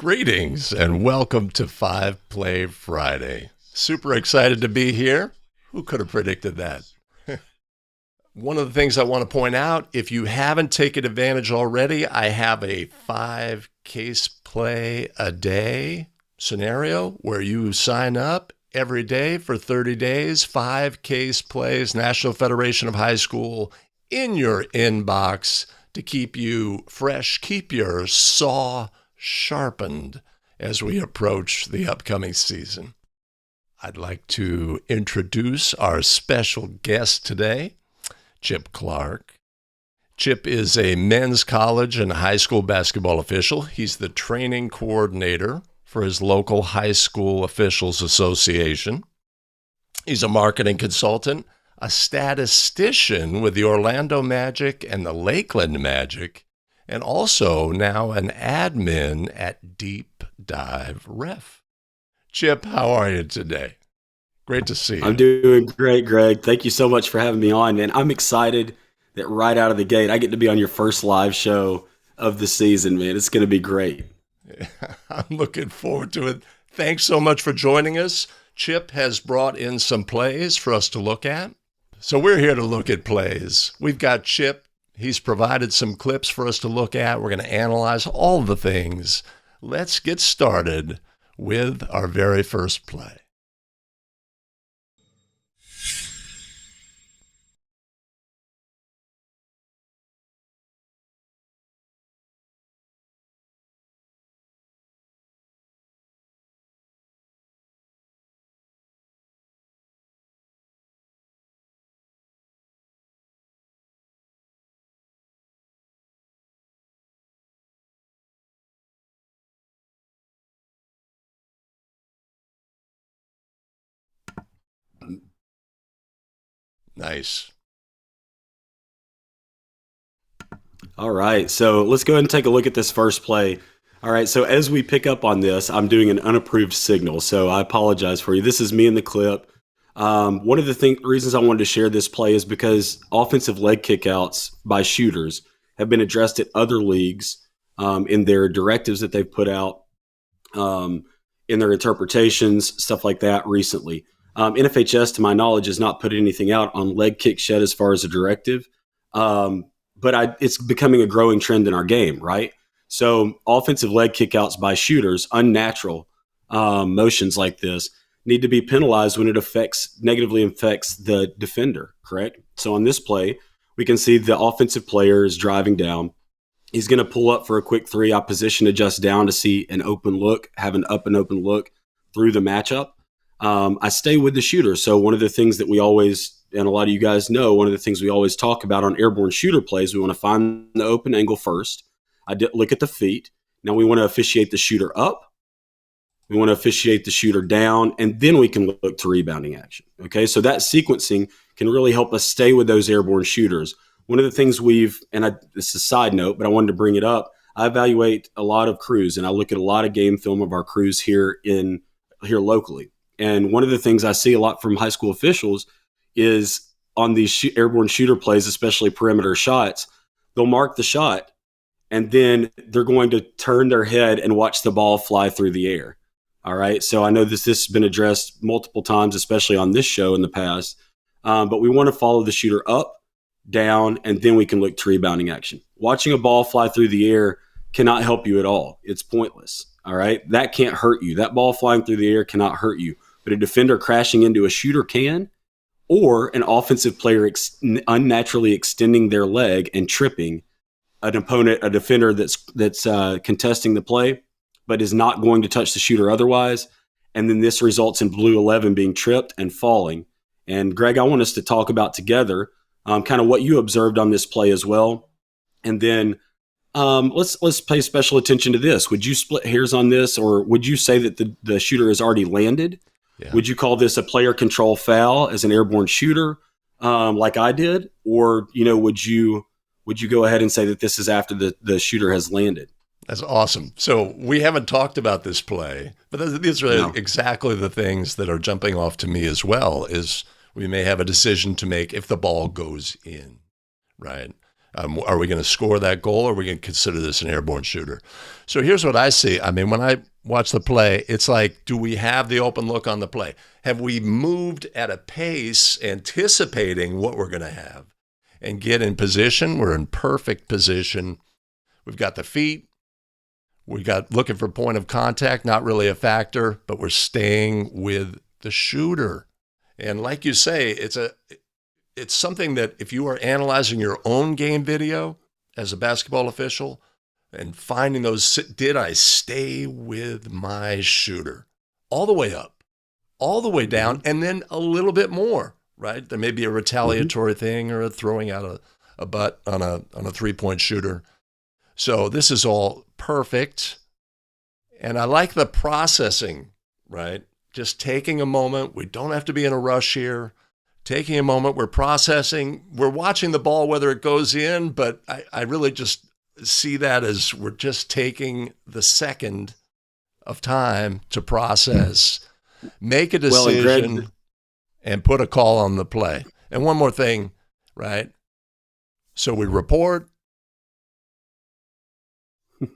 Greetings and welcome to 5 Play Friday. Super excited to be here. Who could have predicted that? One of the things I want to point out, if you haven't taken advantage already, I have a 5 case play a day scenario where you sign up every day for 30 days, 5 case plays, National Federation of High School in your inbox to keep you fresh, keep your saw sharpened as we approach the upcoming season. I'd like to introduce our special guest today, Chip Clark. Chip is a men's college and high school basketball official. He's the training coordinator for his local high school officials association. He's a marketing consultant, a statistician with the Orlando Magic and the Lakeland Magic, and also now an admin at Deep Dive Ref. Chip, how are you today? Great to see you. I'm doing great, Greg. Thank you so much for having me on, man. I'm excited that right out of the gate, I get to be on your first live show of the season, man. It's going to be great. I'm looking forward to it. Thanks so much for joining us. Chip has brought in some plays for us to look at. So we're here to look at plays. We've got Chip. He's provided some clips for us to look at. We're going to analyze all the things. Let's get started with our very first play. Nice. All right, so let's go ahead and take a look at this first play. All right, so as we pick up on this, I'm doing an unapproved signal, so I apologize for you. This is me in the clip. One of the reasons I wanted to share this play is because offensive leg kickouts by shooters have been addressed at other leagues in their directives that they've put out, in their interpretations, stuff like that recently. NFHS, to my knowledge, has not put anything out on leg kick shed as far as a directive, but it's becoming a growing trend in our game, right? So offensive leg kickouts by shooters, unnatural motions like this, need to be penalized when it negatively affects the defender, correct? So on this play, we can see the offensive player is driving down. He's going to pull up for a quick three. I position adjust down to see an open look, have an up and open look through the matchup. I stay with the shooter. So one of the things that we always, and a lot of you guys know, one of the things we always talk about on airborne shooter plays, we want to find the open angle first. I did look at the feet. Now we want to officiate the shooter up. We want to officiate the shooter down, and then we can look to rebounding action. Okay, so that sequencing can really help us stay with those airborne shooters. One of the things this is a side note, but I wanted to bring it up. I evaluate a lot of crews, and I look at a lot of game film of our crews here locally. And one of the things I see a lot from high school officials is on these airborne shooter plays, especially perimeter shots, they'll mark the shot, and then they're going to turn their head and watch the ball fly through the air. All right. So I know this has been addressed multiple times, especially on this show in the past. But we want to follow the shooter up, down, and then we can look to rebounding action. Watching a ball fly through the air cannot help you at all. It's pointless. All right. That can't hurt you. That ball flying through the air cannot hurt you. But a defender crashing into a shooter can, or an offensive player unnaturally extending their leg and tripping a defender that's contesting the play, but is not going to touch the shooter otherwise. And then this results in blue 11 being tripped and falling. And Greg, I want us to talk about together kind of what you observed on this play as well. And then let's pay special attention to this. Would you split hairs on this, or would you say that the shooter has already landed? Yeah. Would you call this a player control foul as an airborne shooter, like I did? Or, would you go ahead and say that this is after the shooter has landed? That's awesome. So we haven't talked about this play, but these are exactly the things that are jumping off to me as well, is we may have a decision to make if the ball goes in, right? Are we going to score that goal, or are we going to consider this an airborne shooter? So here's what I see. I mean, when I watch the play, it's like, do we have the open look on the play? Have we moved at a pace anticipating what we're going to have and get in position? We're in perfect position. We've got the feet. We got looking for point of contact, not really a factor, but we're staying with the shooter. And like you say, it's something that if you are analyzing your own game video as a basketball official and finding those, did I stay with my shooter all the way up, all the way down, and then a little bit more, right? There may be a retaliatory thing or a throwing out a butt on a 3-point shooter. So this is all perfect. And I like the processing, right? Just taking a moment. We don't have to be in a rush here. Taking a moment, we're processing. We're watching the ball, whether it goes in, but I really just see that as we're just taking the second of time to process, make a decision, and put a call on the play. And one more thing, right? So we report.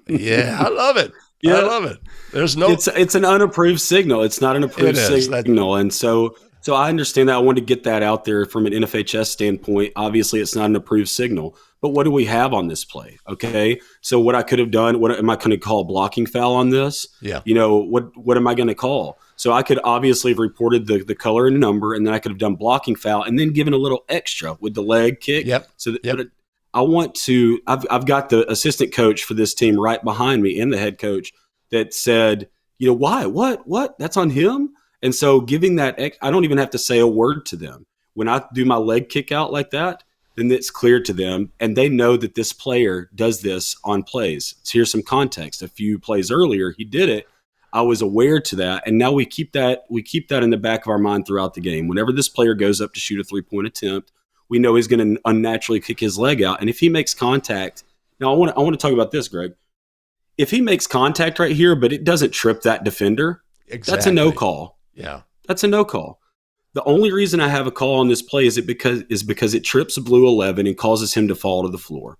Yeah, I love it. Yeah. I love it. There's no. It's an unapproved signal. It's not an approved signal, and so I understand that. I want to get that out there from an NFHS standpoint. Obviously, it's not an approved signal, but what do we have on this play? Okay, so what I could have done. What am I going to call a blocking foul on this? Yeah. What am I going to call? So I could obviously have reported the color and number, and then I could have done blocking foul, and then given a little extra with the leg kick. Yep. So I want to. I've got the assistant coach for this team right behind me, and the head coach that said, why? What? That's on him. And so giving that, I don't even have to say a word to them. When I do my leg kick out like that, then it's clear to them, and they know that this player does this on plays. So here's some context. A few plays earlier, he did it. I was aware to that, and now we keep that in the back of our mind throughout the game. Whenever this player goes up to shoot a 3-point attempt, we know he's going to unnaturally kick his leg out. And if he makes contact, now I want to talk about this, Greg. If he makes contact right here, but it doesn't trip that defender, That's a no call. Yeah. That's a no call. The only reason I have a call on this play is because it trips blue 11 and causes him to fall to the floor.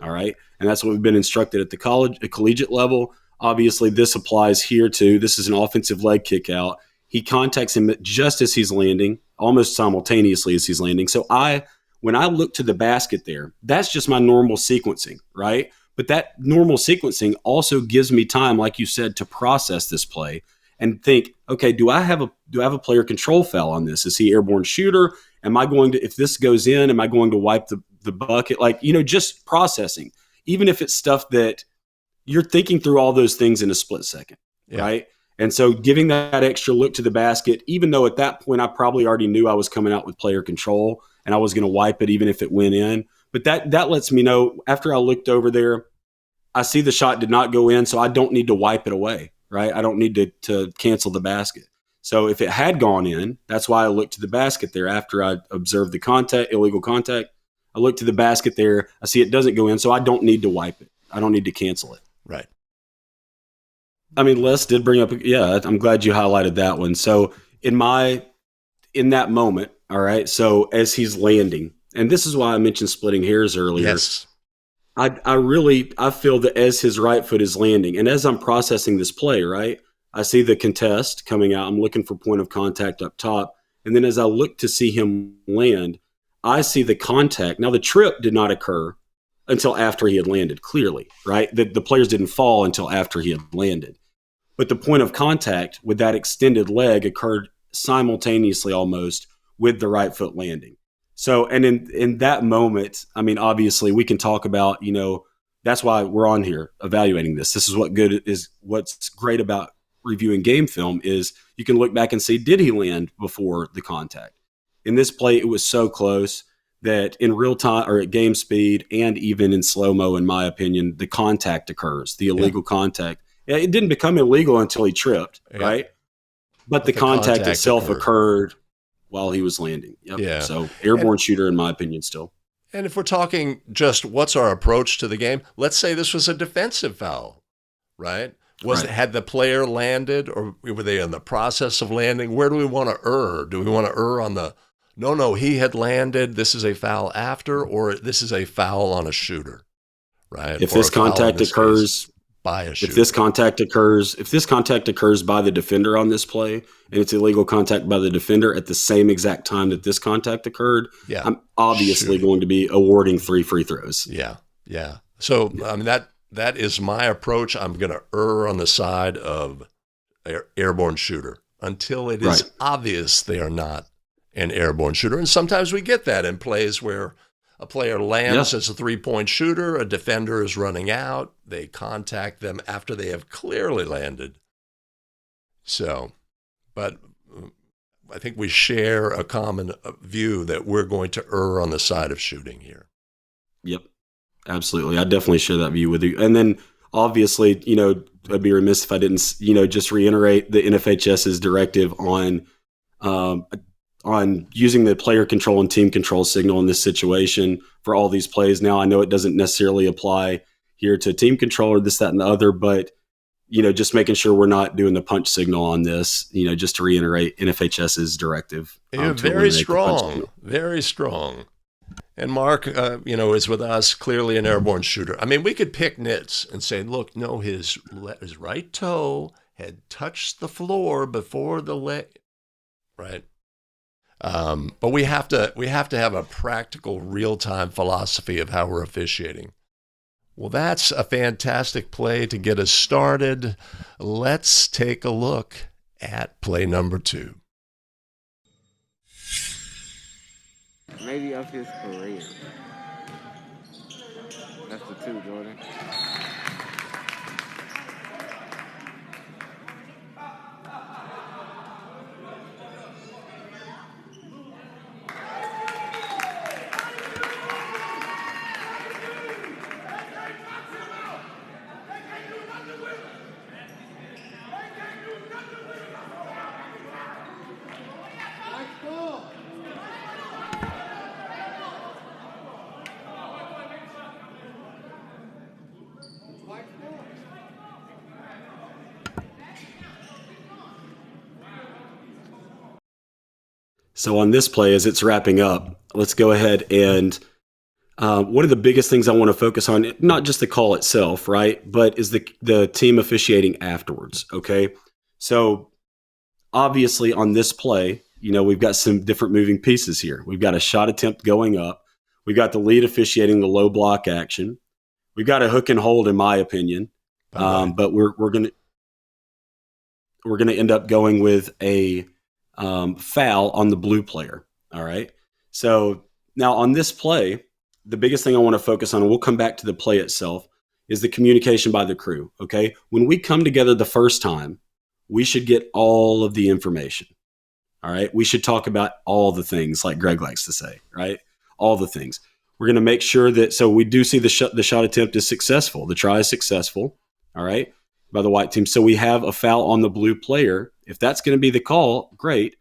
All right. And that's what we've been instructed at the collegiate level. Obviously, this applies here too. This is an offensive leg kick out. He contacts him just as he's landing, almost simultaneously as he's landing. So when I look to the basket there, that's just my normal sequencing, right? But that normal sequencing also gives me time, like you said, to process this play and think, okay, do I have a player control foul on this? Is he airborne shooter? Am I going to, if this goes in, am I going to wipe the bucket? Just processing, even if it's stuff that you're thinking through all those things in a split second, right? And so giving that extra look to the basket, even though at that point I probably already knew I was coming out with player control and I was going to wipe it even if it went in. But that lets me know after I looked over there, I see the shot did not go in, so I don't need to wipe it away, right? I don't need to cancel the basket. So if it had gone in, that's why I looked to the basket there after I observed the illegal contact. I looked to the basket there. I see it doesn't go in, so I don't need to wipe it. I don't need to cancel it. Right. I mean, Les did bring up, I'm glad you highlighted that one. So in that moment, all right, so as he's landing, and this is why I mentioned splitting hairs earlier. Yes. I feel that as his right foot is landing, and as I'm processing this play, right, I see the contest coming out. I'm looking for point of contact up top. And then as I look to see him land, I see the contact. Now, the trip did not occur until after he had landed, clearly, right? The players didn't fall until after he had landed. But the point of contact with that extended leg occurred simultaneously almost with the right foot landing. So, and in that moment, I mean, obviously we can talk about, that's why we're on here evaluating this. This is what's great about reviewing game film is you can look back and see, did he land before the contact? In this play, it was so close that in real time or at game speed and even in slow-mo, in my opinion, the contact occurs, the illegal contact. It didn't become illegal until he tripped, right? But the contact itself occurred while he was landing. Yep. Yeah. So airborne shooter, in my opinion, still. And if we're talking just what's our approach to the game, let's say this was a defensive foul, right? Had the player landed or were they in the process of landing? Where do we want to err? Do we want to err on the No, he had landed. This is a foul after, or this is a foul on a shooter, right? If Or this a foul contact in this occurs case by a shooter. If this contact occurs by the defender on this play, and it's illegal contact by the defender at the same exact time that this contact occurred, Yeah. I'm obviously Shooting. going to be awarding 3 free throws. Yeah. So I mean that is my approach. I'm going to err on the side of airborne shooter until it is obvious they are not an airborne shooter. And sometimes we get that in plays where a player lands as a three-point shooter, a defender is running out, they contact them after they have clearly landed. So, but I think we share a common view that we're going to err on the side of shooting here. Yep, absolutely. I definitely share that view with you. And then obviously, I'd be remiss if I didn't, just reiterate the NFHS's directive on using the player control and team control signal in this situation for all these plays. Now, I know it doesn't necessarily apply here to team control or this, that, and the other, but, just making sure we're not doing the punch signal on this, just to reiterate NFHS's directive. Very strong, very strong. And Mark, is with us, clearly an airborne shooter. I mean, we could pick nits and say, look, no, his right toe had touched the floor before the leg, right? But we have to have a practical, real-time philosophy of how we're officiating. Well, that's a fantastic play to get us started. Let's take a look at play number 2. Maybe of his career. That's the 2, Jordan. So on this play, as it's wrapping up, let's go ahead and one of the biggest things I want to focus on, not just the call itself, right, but is the team officiating afterwards, okay? So obviously on this play, we've got some different moving pieces here. We've got a shot attempt going up. We've got the lead officiating the low block action. We've got a hook and hold, in my opinion, but we're gonna end up going with a foul on the blue player. All right. So now on this play, the biggest thing I want to focus on, and we'll come back to the play itself, is the communication by the crew. Okay. When we come together the first time, we should get all of the information. All right. We should talk about all the things, like Greg likes to say, right? All the things. We're going to make sure that, so we do see the shot attempt is successful. The try is successful. All right. By the white team. So we have a foul on the blue player. If that's going to be the call, great.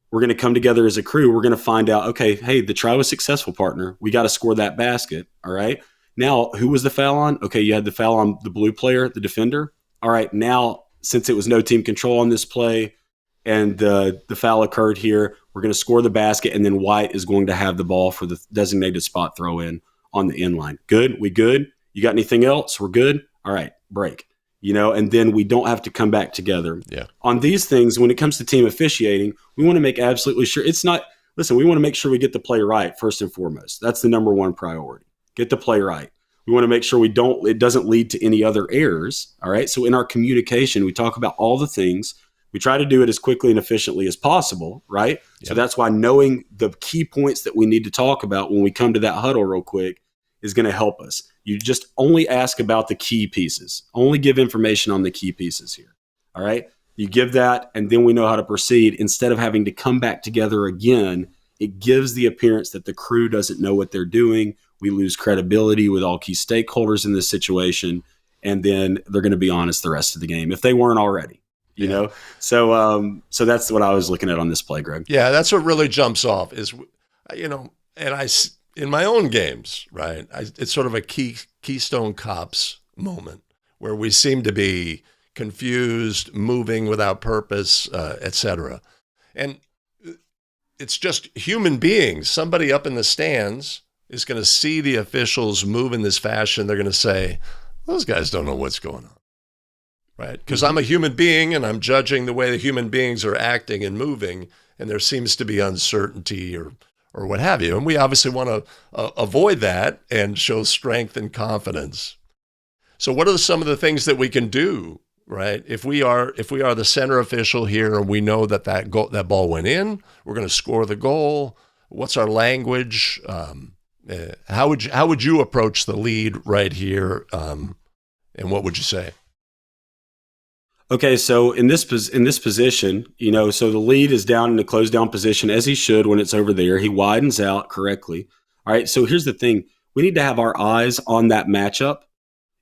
We're going to come together as a crew. We're going to find out, okay, hey, the try was successful, partner. We got to score that basket. All right. Now, who was the foul on? Okay, you had the foul on the blue player, the defender. All right. Now, since it was no team control on this play and the foul occurred here, we're going to score the basket, and then white is going to have the ball for the designated spot throw in on the end line. Good? We good? You got anything else? We're good? All right, break. And then we don't have to come back together. Yeah. On these things, when it comes to team officiating, we want to make absolutely sure we want to make sure we get the play right first and foremost. That's the number one priority. Get the play right. We want to make sure it doesn't lead to any other errors. All right. So in our communication, we talk about all the things. We try to do it as quickly and efficiently as possible. Right. Yep. So that's why knowing the key points that we need to talk about when we come to that huddle real quick is going to help us. You just only ask about the key pieces. Only give information on the key pieces here. All right? You give that, and then we know how to proceed. Instead of having to come back together again, it gives the appearance that the crew doesn't know what they're doing. We lose credibility with all key stakeholders in this situation, and then they're going to be honest the rest of the game, if they weren't already. You know? So that's what I was looking at on this play, Greg. Yeah, that's what really jumps off is, in my own games, right? It's sort of a Keystone Cops moment where we seem to be confused, moving without purpose, etc. And it's just human beings. Somebody up in the stands is going to see the officials move in this fashion. They're going to say, those guys don't know what's going on, right? Because I'm a human being and I'm judging the way the human beings are acting and moving, and there seems to be uncertainty or what have you. And we obviously want to avoid that and show strength and confidence. So what are some of the things that we can do, right? If we are the center official here and we know that ball went in, we're going to score the goal. What's our language? How would you approach the lead right here? And what would you say? Okay, so in this position, so the lead is down in a closed down position as he should when it's over there. He widens out correctly. All right, so here's the thing. We need to have our eyes on that matchup.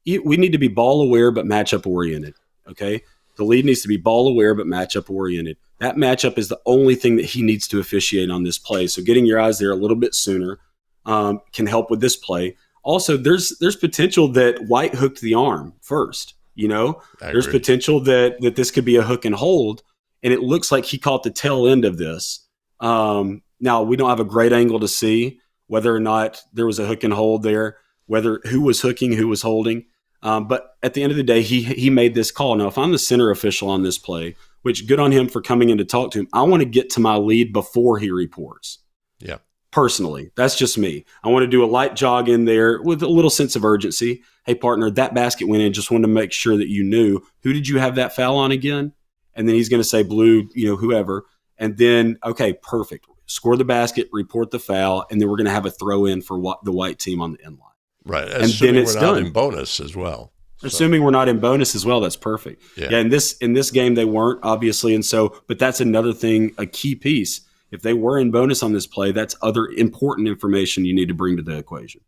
We need to be ball aware but matchup oriented, okay? The lead needs to be ball aware but matchup oriented. That matchup is the only thing that he needs to officiate on this play. So getting your eyes there a little bit sooner can help with this play. Also, there's potential that White hooked the arm first. There's potential that this could be a hook and hold, and it looks like he caught the tail end of this. Now, we don't have a great angle to see whether or not there was a hook and hold there, who was hooking, who was holding. But at the end of the day, he made this call. Now, if I'm the center official on this play, which good on him for coming in to talk to him, I want to get to my lead before he reports. Yeah. Personally, that's just me. I want to do a light jog in there with a little sense of urgency. Hey, partner, that basket went in. Just wanted to make sure that you knew. Who did you have that foul on again? And then he's going to say blue, whoever. And then, okay, perfect. Score the basket, report the foul, and then we're going to have a throw in for the White team on the end line. Right. And then it's we're not done. In bonus as well. Assuming we're not in bonus as well, that's perfect. Yeah. In this game they weren't, obviously, and so, but that's another thing, a key piece. If they were in bonus on this play, that's other important information you need to bring to the equation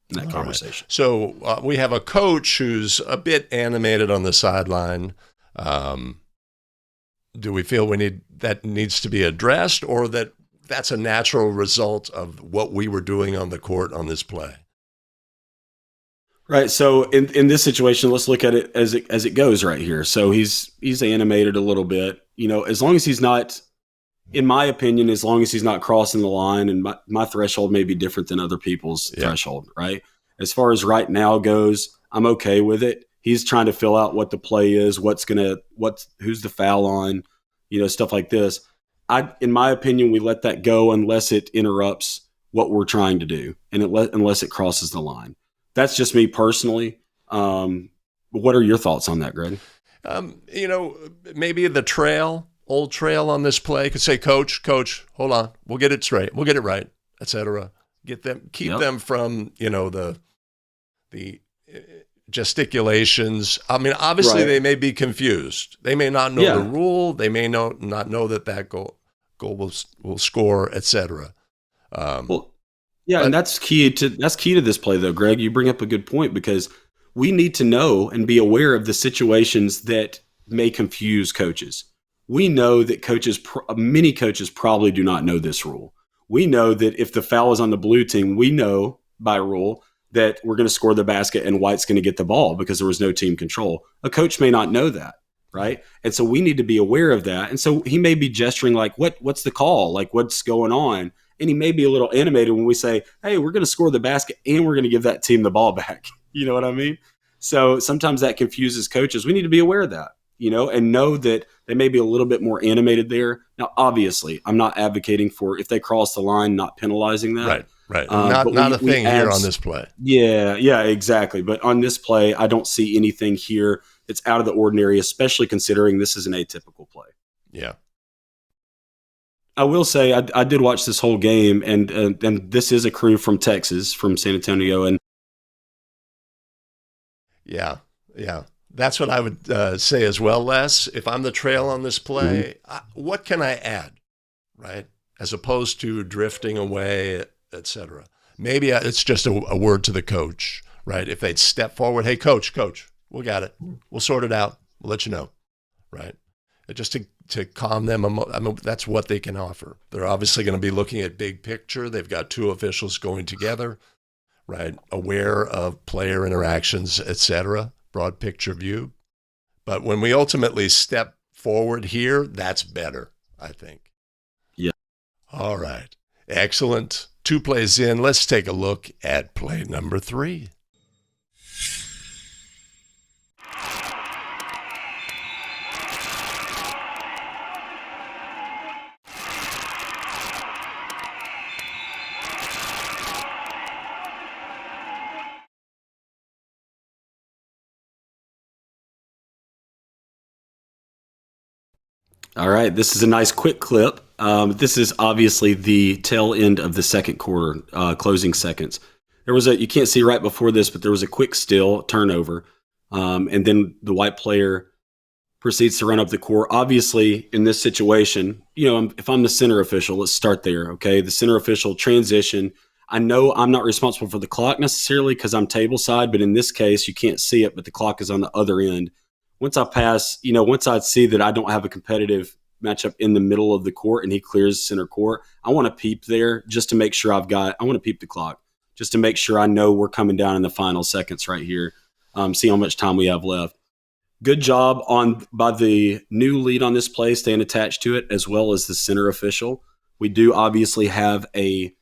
in that conversation. Right. So we have a coach who's a bit animated on the sideline. Do we feel that needs to be addressed, or that's a natural result of what we were doing on the court on this play? Right. So in this situation, let's look at it as it goes right here. So he's animated a little bit, as long as he's not, in my opinion, as long as he's not crossing the line, and my threshold may be different than other people's threshold, right? As far as right now goes, I'm okay with it. He's trying to fill out what the play is, who's the foul on, stuff like this. In my opinion, we let that go unless it interrupts what we're trying to do, and unless it crosses the line. That's just me personally. What are your thoughts on that, Greg? Maybe the old trail on this play could say, Coach, hold on. We'll get it straight. We'll get it right, etc. Keep them from, the gesticulations. I mean, obviously They may be confused. They may not know the rule. They may not know that goal will score, etc. And that's key to this play, though, Greg. You bring up a good point, because we need to know and be aware of the situations that may confuse coaches. We know that many coaches probably do not know this rule. We know that if the foul is on the blue team, we know by rule that we're going to score the basket and White's going to get the ball because there was no team control. A coach may not know that, right? And so we need to be aware of that. And so he may be gesturing like, what's the call? Like, what's going on? And he may be a little animated when we say, hey, we're going to score the basket and we're going to give that team the ball back. You know what I mean? So sometimes that confuses coaches. We need to be aware of that, and know that they may be a little bit more animated there. Now, obviously, I'm not advocating for, if they cross the line, not penalizing that. Right. Not a thing here on this play. Yeah, exactly. But on this play, I don't see anything here that's out of the ordinary, especially considering this is an atypical play. Yeah. I will say I did watch this whole game, and this is a crew from Texas, from San Antonio, and yeah, that's what I would say as well, Les. If I'm the trail on this play, what can I add, right? As opposed to drifting away, etc. Maybe it's just a word to the coach, right? If they'd step forward, hey, coach, we got it. We'll sort it out. We'll let you know, right? Just to calm them. I mean, that's what they can offer. They're obviously going to be looking at big picture. They've got two officials going together, right? Aware of player interactions, etc. Broad picture view. But when we ultimately step forward here, that's better, I think. Yeah. All right. Excellent. 2 plays in. Let's take a look at play number 3. All right, this is a nice quick clip. This is obviously the tail end of the second quarter, closing seconds. There was you can't see right before this, but there was a quick steal, turnover, and then the white player proceeds to run up the court. Obviously, in this situation, if I'm the center official, let's start there, okay? The center official transition. I know I'm not responsible for the clock necessarily because I'm table side, but in this case, you can't see it, but the clock is on the other end. Once I pass, once I see that I don't have a competitive matchup in the middle of the court and he clears center court, I want to peep there just to make sure I want to peep the clock just to make sure I know we're coming down in the final seconds right here. See how much time we have left. Good job by the new lead on this play, staying attached to it, as well as the center official. We do obviously have a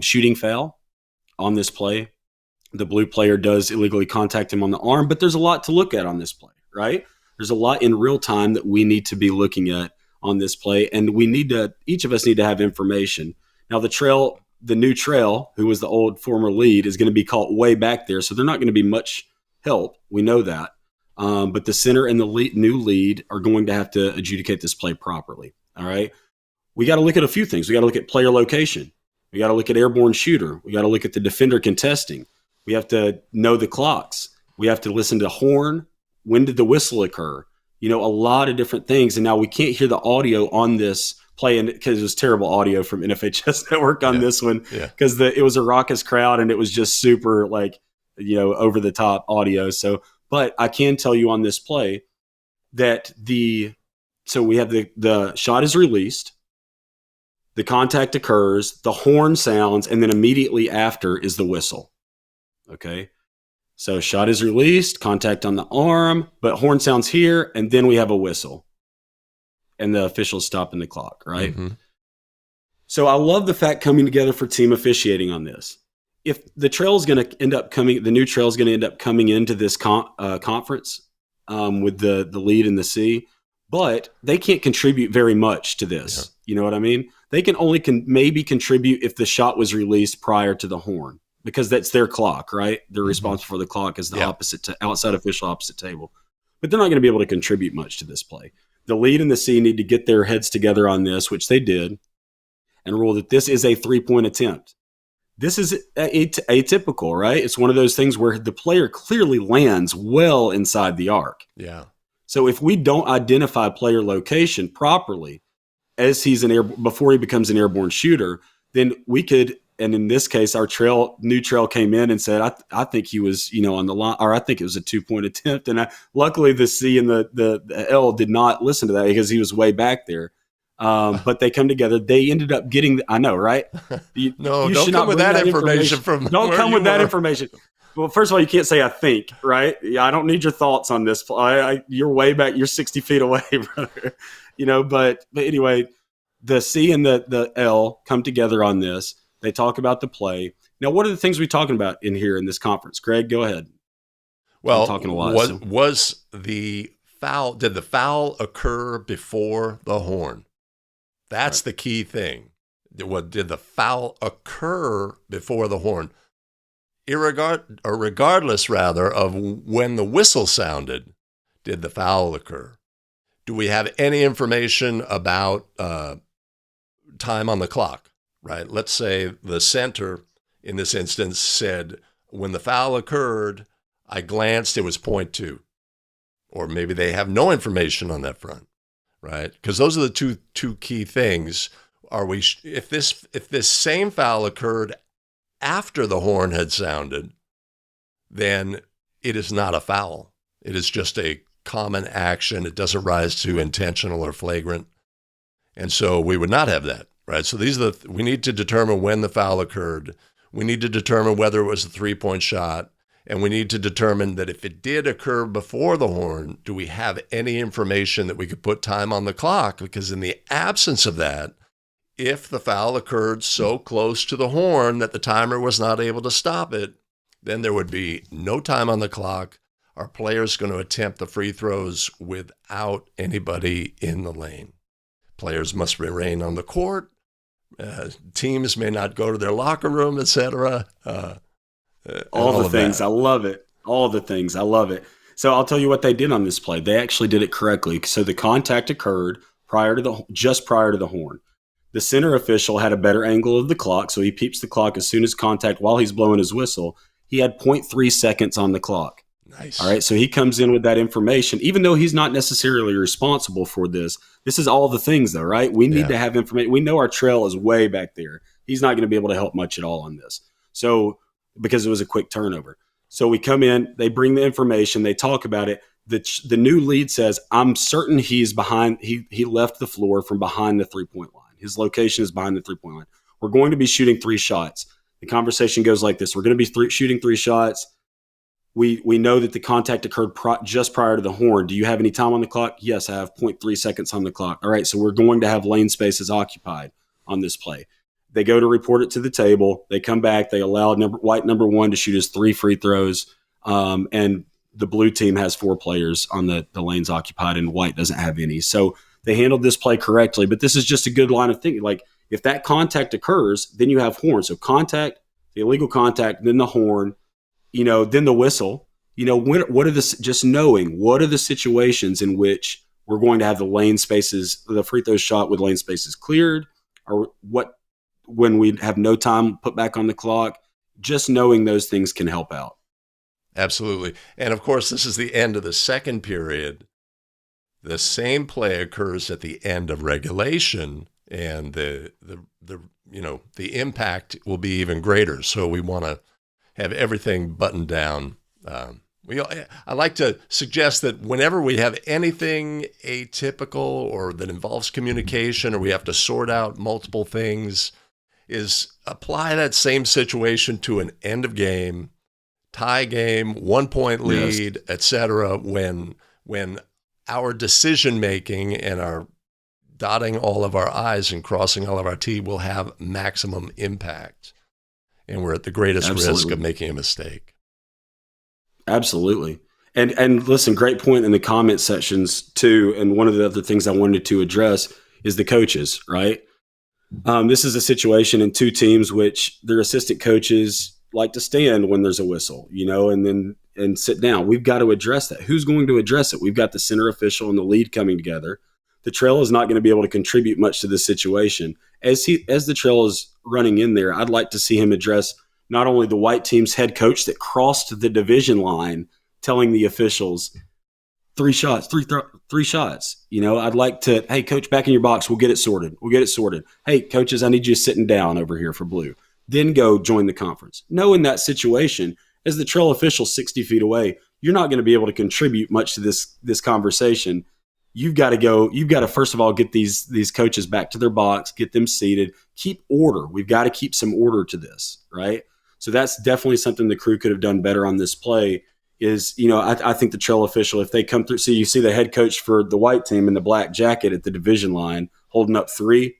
shooting foul on this play. The blue player does illegally contact him on the arm, but there's a lot to look at on this play, right? There's a lot in real time that we need to be looking at on this play, and each of us need to have information. Now, the new trail, who was the old former lead, is going to be caught way back there, so they're not going to be much help. We know that. But the center and the new lead are going to have to adjudicate this play properly, all right? We got to look at a few things. We got to look at player location. We got to look at airborne shooter. We got to look at the defender contesting. We have to know the clocks. We have to listen to horn. When did the whistle occur? A lot of different things. And now we can't hear the audio on this play because it was terrible audio from NFHS Network on this one because it was a raucous crowd and it was just super over the top audio. But I can tell you on this play that so we have the shot is released, the contact occurs, the horn sounds, and then immediately after is the whistle. Okay. So shot is released, contact on the arm, but horn sounds here, and then we have a whistle. And the official's stopping the clock, right? Mm-hmm. So I love the fact coming together for team officiating on this. If the trail is going to end up coming, the new trail is going to end up coming into this conference with the lead in the C, but they can't contribute very much to this. Yeah. You know what I mean? They can only maybe contribute if the shot was released prior to the horn, because that's their clock, right? They're responsible for the clock as the outside official opposite table. But they're not going to be able to contribute much to this play. The lead and the C need to get their heads together on this, which they did, and rule that this is a 3-point attempt. This is atypical, right? It's one of those things where the player clearly lands well inside the arc. Yeah. So if we don't identify player location properly as before he becomes an airborne shooter, then we could. And in this case, our new trail came in and said, I think he was, on the line, or I think it was a 2-point attempt. And luckily the C and the L did not listen to that because he was way back there. But they come together. They ended up getting, I know, right? You don't come with that information from Don't come with that information. Well, first of all, you can't say I think, right? I don't need your thoughts on this. You're way back. You're 60 feet away, brother. But anyway, the C and the L come together on this. They talk about the play. Now, what are the things we're talking about in here in this conference? Greg, go ahead. Well, talking a lot, was the foul? Did the foul occur before the horn? That's right. The key thing. Did the foul occur before the horn? Regardless, rather, of when the whistle sounded, did the foul occur? Do we have any information about time on the clock? Right. Let's say the center in this instance said, when the foul occurred, I glanced, it was 0.2. Or maybe they have no information on that front. Right. Because those are the two key things. If this same foul occurred after the horn had sounded, then it is not a foul. It is just a common action. It doesn't rise to intentional or flagrant. And so we would not have that. Right, so we need to determine when the foul occurred. We need to determine whether it was a 3-point shot, and we need to determine that if it did occur before the horn, do we have any information that we could put time on the clock? Because in the absence of that, if the foul occurred so close to the horn that the timer was not able to stop it, then there would be no time on the clock. Our players going to attempt the free throws without anybody in the lane. Players must remain on the court. Teams may not go to their locker room, etc. All the things. I love it. All the things. I love it. So I'll tell you what they did on this play. They actually did it correctly. So the contact occurred just prior to the horn. The center official had a better angle of the clock, so he peeps the clock as soon as contact while he's blowing his whistle. He had 0.3 seconds on the clock. Nice. All right, so he comes in with that information, even though he's not necessarily responsible for this. This is all the things, though, right? We need to have information. We know our trail is way back there. He's not going to be able to help much at all on this. So, because it was a quick turnover. So we come in, they bring the information, they talk about it. The new lead says, I'm certain he's behind. He left the floor from behind the 3-point line. His location is behind the 3-point line. We're going to be shooting 3 shots. The conversation goes like this. We're going to be shooting 3 shots. We know that the contact occurred just prior to the horn. Do you have any time on the clock? Yes, I have 0.3 seconds on the clock. All right, so we're going to have lane spaces occupied on this play. They go to report it to the table. They come back. They allow white number 1 to shoot his 3 free throws, and the blue team has 4 players on the lanes occupied, and white doesn't have any. So they handled this play correctly, but this is just a good line of thinking. Like, if that contact occurs, then you have horn. So contact, the illegal contact, then the horn, then the whistle. What are just knowing what are the situations in which we're going to have the lane spaces, the free throw shot with lane spaces cleared, or what when we have no time put back on the clock. Just knowing those things can help out. Absolutely. And of course, this is the end of the second period. The same play occurs at the end of regulation, and the impact will be even greater. So we want to have everything buttoned down. I like to suggest that whenever we have anything atypical or that involves communication, or we have to sort out multiple things, is apply that same situation to an end of game, tie game, 1-point lead, etc. When our decision making and our dotting all of our I's and crossing all of our T's will have maximum impact, and we're at the greatest risk of making a mistake. Absolutely. And listen, great point in the comment sections too. And one of the other things I wanted to address is the coaches, right? This is a situation in 2 teams which their assistant coaches like to stand when there's a whistle, and sit down. We've got to address that. Who's going to address it? We've got the center official and the lead coming together. The trail is not going to be able to contribute much to this situation. As the trail is running in there, I'd like to see him address not only the white team's head coach that crossed the division line, telling the officials 3 shots, 3 shots. I'd like to, hey, coach, back in your box. We'll get it sorted. Hey, coaches, I need you sitting down over here for blue. Then go join the conference. No, in that situation, as the trail official 60 feet away, you're not going to be able to contribute much to this conversation. You've got to first of all get these coaches back to their box, get them seated, keep order. We've got to keep some order to this, right? So that's definitely something the crew could have done better on this play. I think the trail official, if they come through, so you see the head coach for the white team in the black jacket at the division line holding up 3.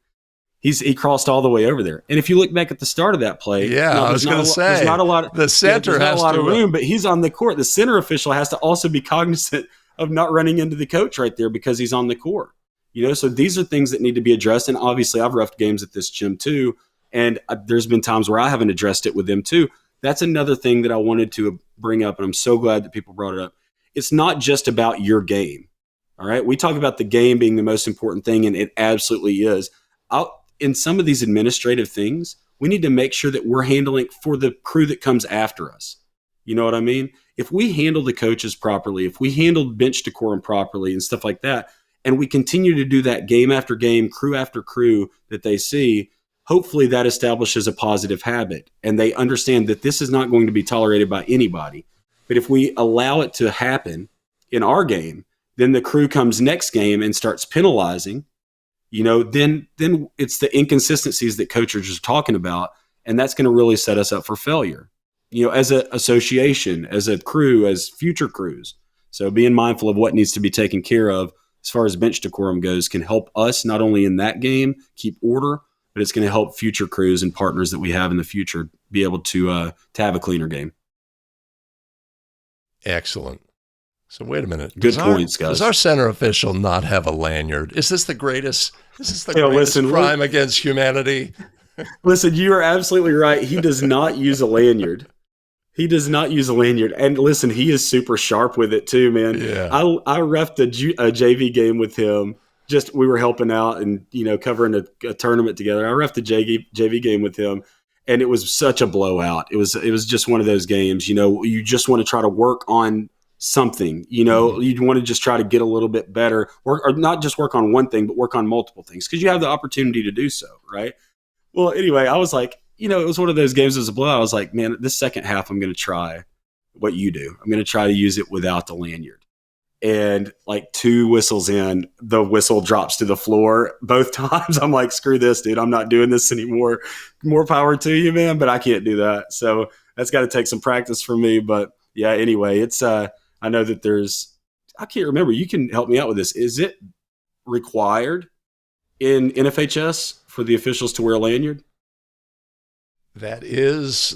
He crossed all the way over there. And if you look back at the start of that play, I was going to say, there's not a lot. The center has a lot of room, but he's on the court. The center official has to also be cognizant of not running into the coach right there because he's on the court. So these are things that need to be addressed. And obviously, I've roughed games at this gym too, and there's been times where I haven't addressed it with them too. That's another thing that I wanted to bring up, and I'm so glad that people brought it up. It's not just about your game. All right, we talk about the game being the most important thing, and it absolutely is. In some of these administrative things, we need to make sure that we're handling for the crew that comes after us. You know what I mean? If we handle the coaches properly, if we handle bench decorum properly and stuff like that, and we continue to do that game after game, crew after crew that they see, hopefully that establishes a positive habit, and they understand that this is not going to be tolerated by anybody. But if we allow it to happen in our game, then the crew comes next game and starts penalizing. Then it's the inconsistencies that coaches are talking about, and that's going to really set us up for failure, as an association, as a crew, as future crews. So being mindful of what needs to be taken care of as far as bench decorum goes can help us not only in that game keep order, but it's going to help future crews and partners that we have in the future be able to have a cleaner game. Excellent. So wait a minute. Good points, guys. Does our center official not have a lanyard? Is this the greatest? Is this the Yeah, greatest listen, crime against humanity? Listen, you are absolutely right. He does not use a lanyard. He does not use a lanyard. And listen, he is super sharp with it too, man. Yeah. I reffed a JV game with him. Just we were helping out and covering a tournament together. I reffed a JV game with him, and it was such a blowout. It was just one of those games. You just want to try to work on something. You want to just try to get a little bit better, or not just work on one thing, but work on multiple things because you have the opportunity to do so, right? Well, anyway, I was like, it was one of those games as a blowout. I was like, man, this second half, I'm going to try what you do. I'm going to try to use it without the lanyard. And like 2 whistles in, the whistle drops to the floor both times. I'm like, screw this, dude. I'm not doing this anymore. More power to you, man, but I can't do that. So that's got to take some practice for me. But yeah, anyway, it's I know that I can't remember. You can help me out with this. Is it required in NFHS for the officials to wear a lanyard? That is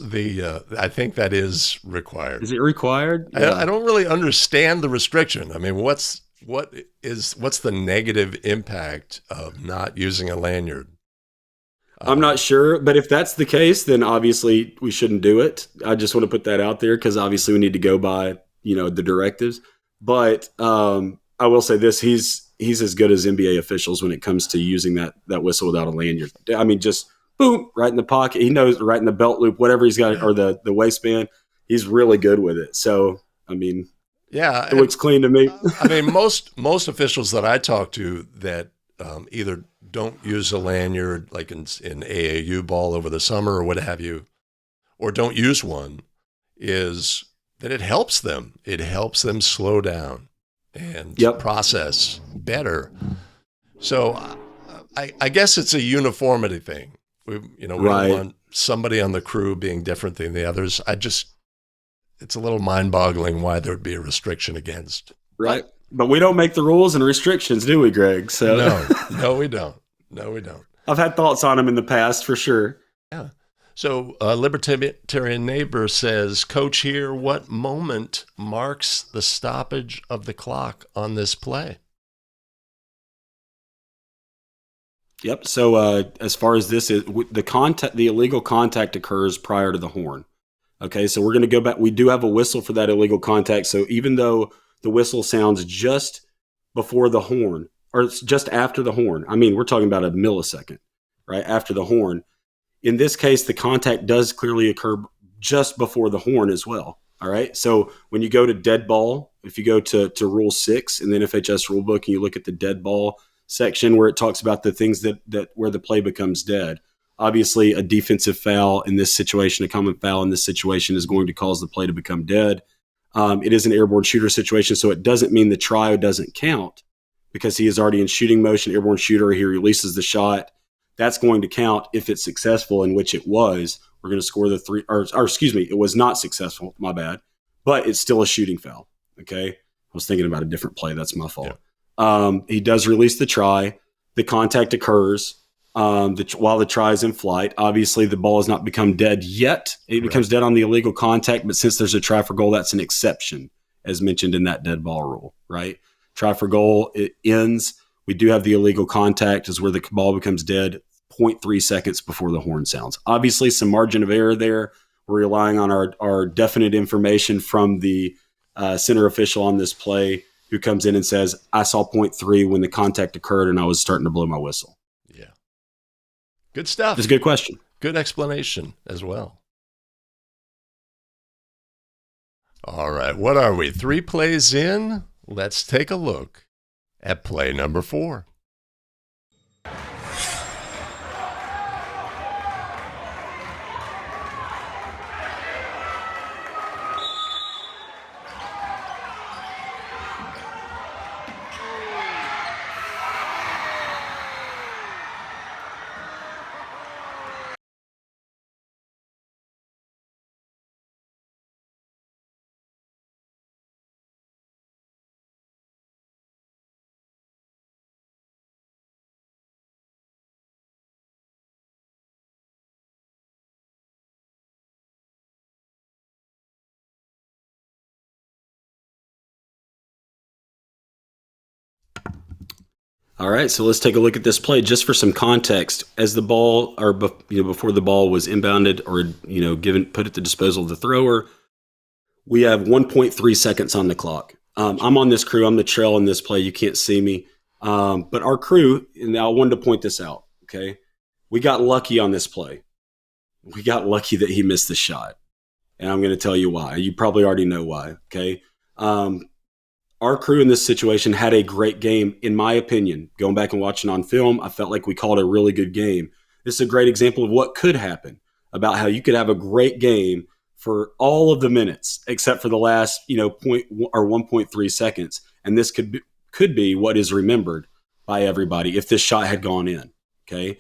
I think that is required. Is it required? Yeah. I don't really understand the restriction. I mean, what's the negative impact of not using a lanyard? I'm not sure, but if that's the case, then obviously we shouldn't do it. I just want to put that out there because obviously we need to go by, the directives. But I will say this, he's as good as NBA officials when it comes to using that whistle without a lanyard. I mean, just boom, right in the pocket. He knows right in the belt loop, whatever he's got, or the waistband. He's really good with it. So, I mean, yeah, it looks clean to me. I mean, most officials that I talk to that either don't use a lanyard, like in AAU ball over the summer or what have you, or don't use one, is that it helps them. It helps them slow down and process better. So I guess it's a uniformity thing. We don't want somebody on the crew being different than the others. It's a little mind-boggling why there would be a restriction against. Right. But we don't make the rules and restrictions, do we, Greg? So No, we don't. No, we don't. I've had thoughts on them in the past for sure. Yeah. So Libertarian Neighbor says, Coach here, what moment marks the stoppage of the clock on this play? Yep. So as far as this is, the illegal contact occurs prior to the horn. Okay. So we're going to go back. We do have a whistle for that illegal contact. So even though the whistle sounds just before the horn, or it's just after the horn, I mean, we're talking about a millisecond, right? After the horn. In this case, the contact does clearly occur just before the horn as well. All right. So when you go to dead ball, if you go to Rule 6 in the NFHS rulebook and you look at the dead ball section where it talks about the things that where the play becomes dead, obviously a defensive foul in this situation, a common foul in this situation is going to cause the play to become dead. It is an airborne shooter situation, so it doesn't mean the try doesn't count because he is already in shooting motion, airborne shooter, he releases the shot. That's going to count if it's successful, in which it was. We're going to score the 3, or excuse me, it was not successful, my bad, but it's still a shooting foul, okay? I was thinking about a different play, that's my fault. Yeah. He does release the try. The contact occurs while the try is in flight. Obviously, the ball has not become dead yet. It becomes dead on the illegal contact, but since there's a try for goal, that's an exception, as mentioned in that dead ball rule, right? Try for goal, it ends. We do have the illegal contact is where the ball becomes dead 0.3 seconds before the horn sounds. Obviously, some margin of error there. We're relying on our definite information from the center official on this play who comes in and says, I saw 0.3 when the contact occurred and I was starting to blow my whistle. Yeah. Good stuff. It's a good question. Good explanation as well. All right. What are we? 3 plays in? Let's take a look at play number 4. All right, so let's take a look at this play just for some context. As the ball, or before the ball was inbounded or put at the disposal of the thrower, we have 1.3 seconds on the clock. I'm on this crew. I'm the trail in this play. You can't see me, but our crew. And I wanted to point this out. Okay, we got lucky on this play. We got lucky that he missed the shot, and I'm going to tell you why. You probably already know why. Okay. Our crew in this situation had a great game, in my opinion. Going back and watching on film, I felt like we called a really good game. This is a great example of what could happen, about how you could have a great game for all of the minutes, except for the last, 1.3 seconds. And this could be what is remembered by everybody if this shot had gone in. Okay.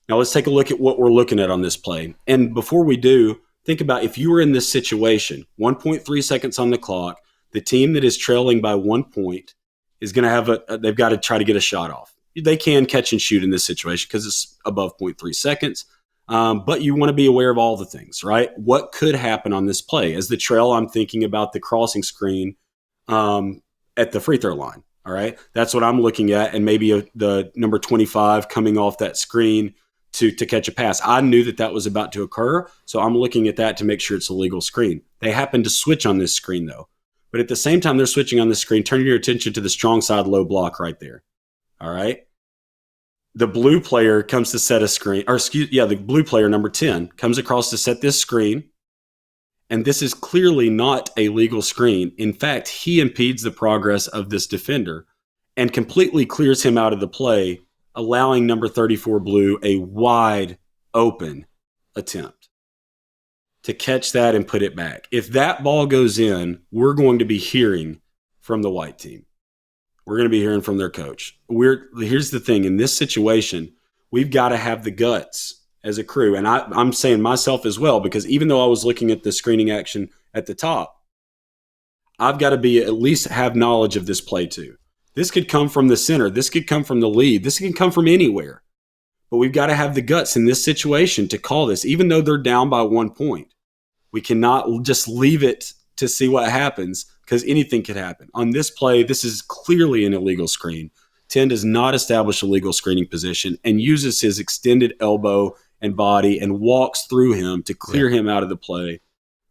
Now let's take a look at what we're looking at on this play. And before we do, think about if you were in this situation, 1.3 seconds on the clock, the team that is trailing by 1 point is going to have they've got to try to get a shot off. They can catch and shoot in this situation because it's above 0.3 seconds. But you want to be aware of all the things, right? What could happen on this play? As the trail, I'm thinking about the crossing screen at the free throw line. All right. That's what I'm looking at. And maybe the number 25 coming off that screen to catch a pass. I knew that was about to occur. So I'm looking at that to make sure it's a legal screen. They happen to switch on this screen though. But at the same time they're switching on the screen, turn your attention to the strong side low block right there. All right. The blue player comes to set a screen, the blue player, number 10, comes across to set this screen. And this is clearly not a legal screen. In fact, he impedes the progress of this defender and completely clears him out of the play, allowing number 34 blue a wide open attempt to catch that and put it back. If that ball goes in, we're going to be hearing from the white team. We're going to be hearing from their coach. Here's the thing. In this situation, we've got to have the guts as a crew. And I'm saying myself as well, because even though I was looking at the screening action at the top, I've got to at least have knowledge of this play too. This could come from the center. This could come from the lead. This can come from anywhere. But we've got to have the guts in this situation to call this, even though they're down by 1 point. We cannot just leave it to see what happens, because anything could happen. On this play, this is clearly an illegal screen. 10 does not establish a legal screening position and uses his extended elbow and body and walks through him to clear him out of the play.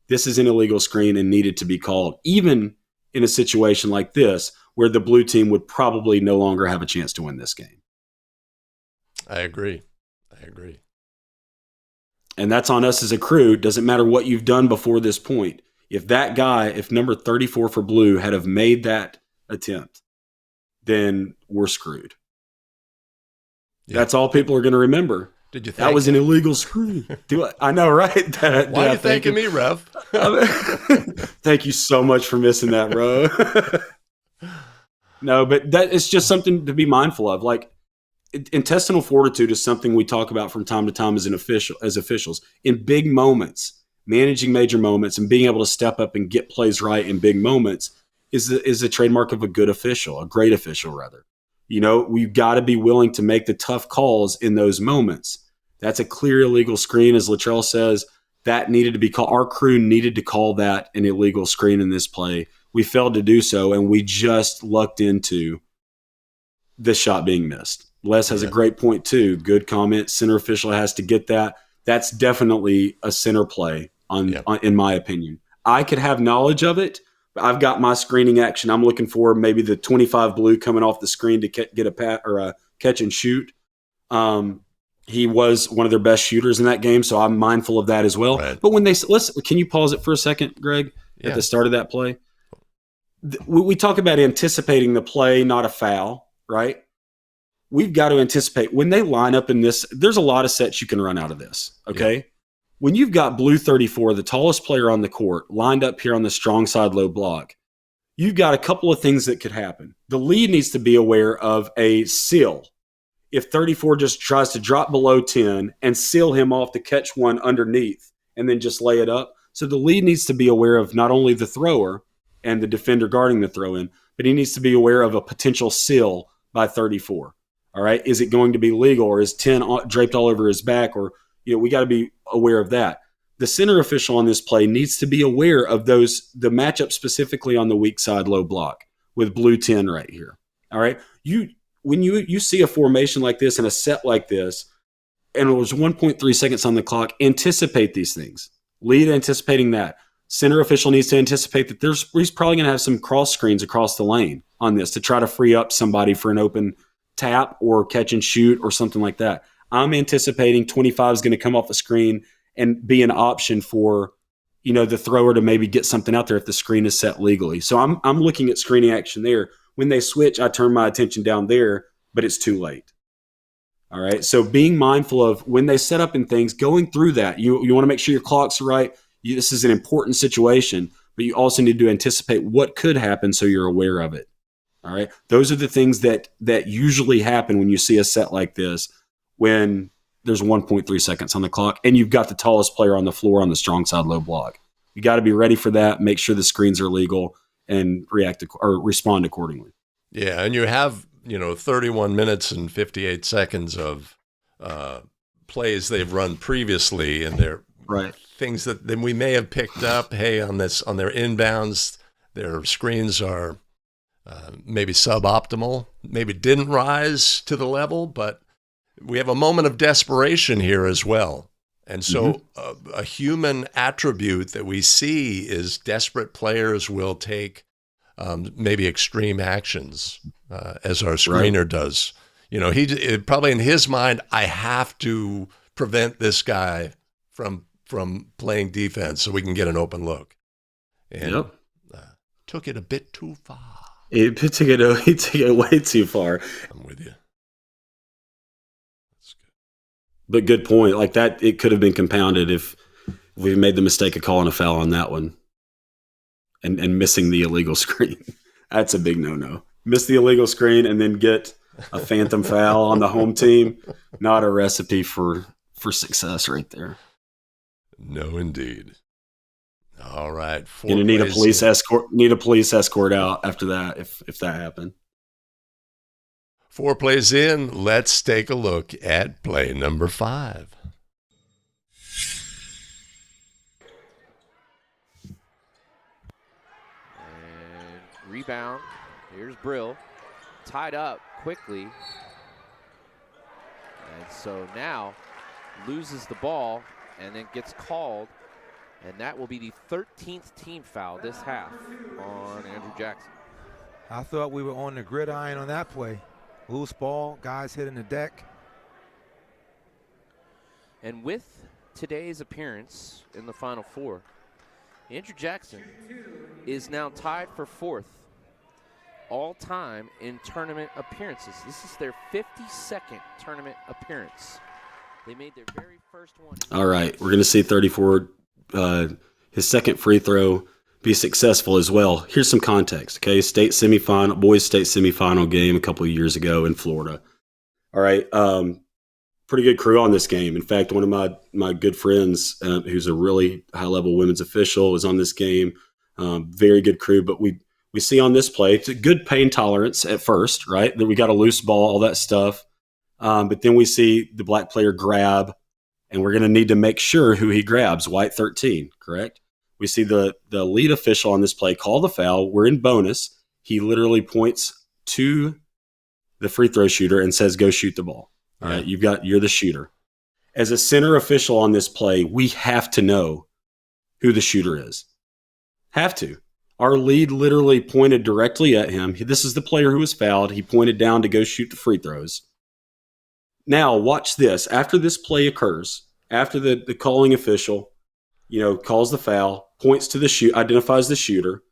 This is an illegal screen and needed to be called, even in a situation like this where the blue team would probably no longer have a chance to win this game. I agree. And that's on us as a crew. Doesn't matter what you've done before this point. If number 34 for blue had have made that attempt, then we're screwed. Yeah. That's all people are going to remember. Did you think that was an illegal screen? I know, right? Why are you thanking me, Rev? Thank you so much for missing that, bro. No, but that is just something to be mindful of. Like, intestinal fortitude is something we talk about from time to time as officials. In big moments, managing major moments and being able to step up and get plays right in big moments is the trademark of a good official, a great official, rather. We've got to be willing to make the tough calls in those moments. That's a clear illegal screen, as Latrell says. That needed to be called. Our crew needed to call that an illegal screen in this play. We failed to do so, and we just lucked into this shot being missed. Les has a great point too. Good comment. Center official has to get that. That's definitely a center play in my opinion. I could have knowledge of it, but I've got my screening action. I'm looking for maybe the 25 blue coming off the screen to get a pat or a catch and shoot. He was one of their best shooters in that game, so I'm mindful of that as well. Right. But when can you pause it for a second, Greg, at the start of that play? We talk about anticipating the play, not a foul, right? We've got to anticipate when they line up in this. There's a lot of sets you can run out of this. Okay. Yeah. When you've got blue 34, the tallest player on the court, lined up here on the strong side low block, you've got a couple of things that could happen. The lead needs to be aware of a seal. If 34 just tries to drop below 10 and seal him off to catch one underneath and then just lay it up. So the lead needs to be aware of not only the thrower and the defender guarding the throw in, but he needs to be aware of a potential seal by 34. All right. Is it going to be legal, or is 10 draped all over his back? Or, we got to be aware of that. The center official on this play needs to be aware of the matchup specifically on the weak side low block with blue 10 right here. All right. when you see a formation like this and a set like this, and it was 1.3 seconds on the clock, anticipate these things. Lead anticipating that. Center official needs to anticipate that he's probably going to have some cross screens across the lane on this to try to free up somebody for an open tap or catch and shoot or something like that. I'm anticipating 25 is going to come off the screen and be an option for, the thrower to maybe get something out there if the screen is set legally. So I'm looking at screening action there. When they switch, I turn my attention down there, but it's too late. All right. So being mindful of when they set up in things, going through that, you want to make sure your clock's right. This is an important situation, but you also need to anticipate what could happen so you're aware of it. All right. Those are the things that usually happen when you see a set like this, when there's 1.3 seconds on the clock and you've got the tallest player on the floor on the strong side low block. You got to be ready for that. Make sure the screens are legal and respond accordingly. Yeah. And you have, 31 minutes and 58 seconds of plays they've run previously, and they're right. Things that then we may have picked up. Hey, on their inbounds, their screens are maybe suboptimal, maybe didn't rise to the level, but we have a moment of desperation here as well. And so a human attribute that we see is desperate players will take maybe extreme actions, as our screener does. He probably in his mind, I have to prevent this guy from playing defense so we can get an open look. And took it a bit too far. He took it way too far. I'm with you. That's good. But good point. Like that, it could have been compounded if we made the mistake of calling a foul on that one and missing the illegal screen. That's a big no-no. Miss the illegal screen and then get a phantom foul on the home team. Not a recipe for success right there. No, indeed. All right. Going to need a police escort. Need a police escort out after that if that happened. 4 plays in. Let's take a look at play number 5. And rebound. Here's Brill. Tied up quickly. And so now loses the ball and then gets called. And that will be the 13th team foul this half on Andrew Jackson. I thought we were on the gridiron on that play. Loose ball, guys hitting the deck. And with today's appearance in the Final Four, Andrew Jackson is now tied for 4th all-time in tournament appearances. This is their 52nd tournament appearance. They made their very first one. All right, we're going to see 34, his second free throw, be successful as well. Here's some context, okay? Boys state semifinal game a couple of years ago in Florida. All right, pretty good crew on this game. In fact, one of my good friends, who's a really high-level women's official, is on this game. Very good crew, but we see on this play, it's a good pain tolerance at first, right? That we got a loose ball, all that stuff. But then we see the black player grab, and we're going to need to make sure who he grabs. White 13, correct? We see the lead official on this play call the foul. We're in bonus. He literally points to the free throw shooter and says, "Go shoot the ball." All right, you're the shooter. As a center official on this play, we have to know who the shooter is. Have to. Our lead literally pointed directly at him. This is the player who was fouled. He pointed down to go shoot the free throws. Now, watch this. After this play occurs, after the calling official, calls the foul, points to the identifies the shooter,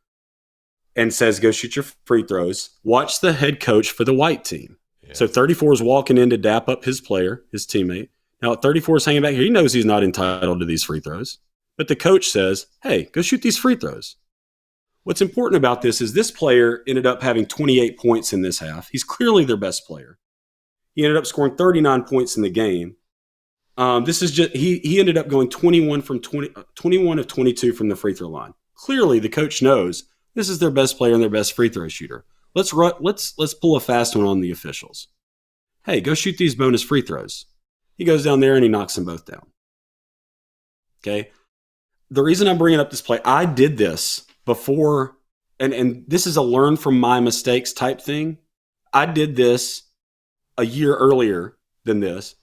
and says, "Go shoot your free throws." Watch the head coach for the white team. Yeah. So 34 is walking in to dap up his player, his teammate. Now, 34 is hanging back here. He knows he's not entitled to these free throws. But the coach says, "Hey, go shoot these free throws." What's important about this is this player ended up having 28 points in this half. He's clearly their best player. He ended up scoring 39 points in the game. This is just he ended up going 21 of 22 from the free throw line. Clearly, the coach knows this is their best player and their best free throw shooter. Let's pull a fast one on the officials. Hey, go shoot these bonus free throws. He goes down there and he knocks them both down. Okay. The reason I'm bringing up this play, I did this before, and this is a learn from my mistakes type thing. I did this a year earlier than this,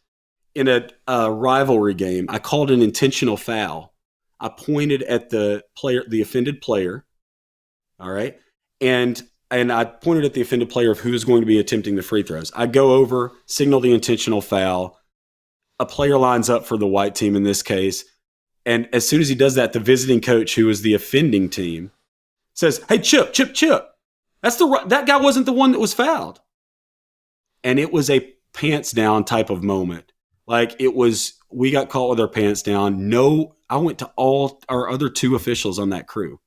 in a rivalry game, I called an intentional foul. I pointed at the offended player. All right. And I pointed at the offended player of who is going to be attempting the free throws. I go over, signal the intentional foul. A player lines up for the white team in this case. And as soon as he does that, the visiting coach, who is the offending team, says, "Hey, Chip. That guy wasn't the one that was fouled." And it was a pants down type of moment. Like, we got caught with our pants down. No, I went to all our other 2 officials on that crew.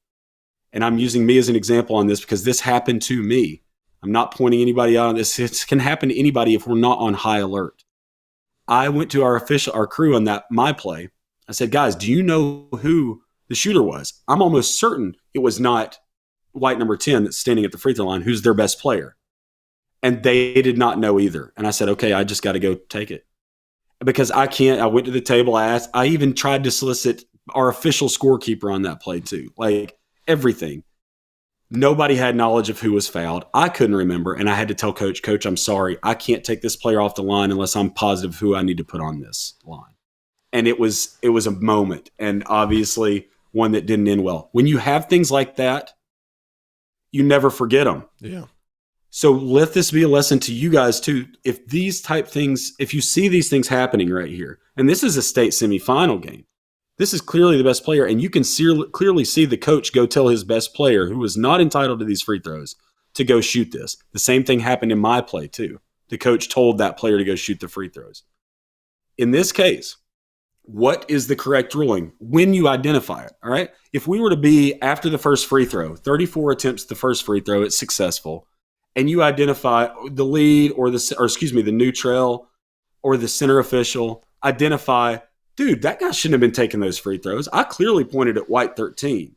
And I'm using me as an example on this because this happened to me. I'm not pointing anybody out on this. It can happen to anybody if we're not on high alert. I went to our crew on my play. I said, "Guys, do you know who the shooter was? I'm almost certain it was not white number 10 that's standing at the free throw line, who's their best player." And they did not know either. And I said, "Okay, I just got to go take it." Because I can't. I went to the table. I even tried to solicit our official scorekeeper on that play too. Like, everything. Nobody had knowledge of who was fouled. I couldn't remember. And I had to tell Coach, "I'm sorry. I can't take this player off the line unless I'm positive who I need to put on this line." And it was a moment. And obviously one that didn't end well. When you have things like that, you never forget them. Yeah. So let this be a lesson to you guys too. If you see these things happening right here, and this is a state semifinal game, this is clearly the best player, and you can clearly see the coach go tell his best player, who was not entitled to these free throws, to go shoot this. The same thing happened in my play too. The coach told that player to go shoot the free throws. In this case, what is the correct ruling when you identify it? All right. If we were to be after the first free throw, 34 attempts at the first free throw, it's successful, and you identify the lead the neutral or the center official, identify, dude, that guy shouldn't have been taking those free throws. I clearly pointed at white 13.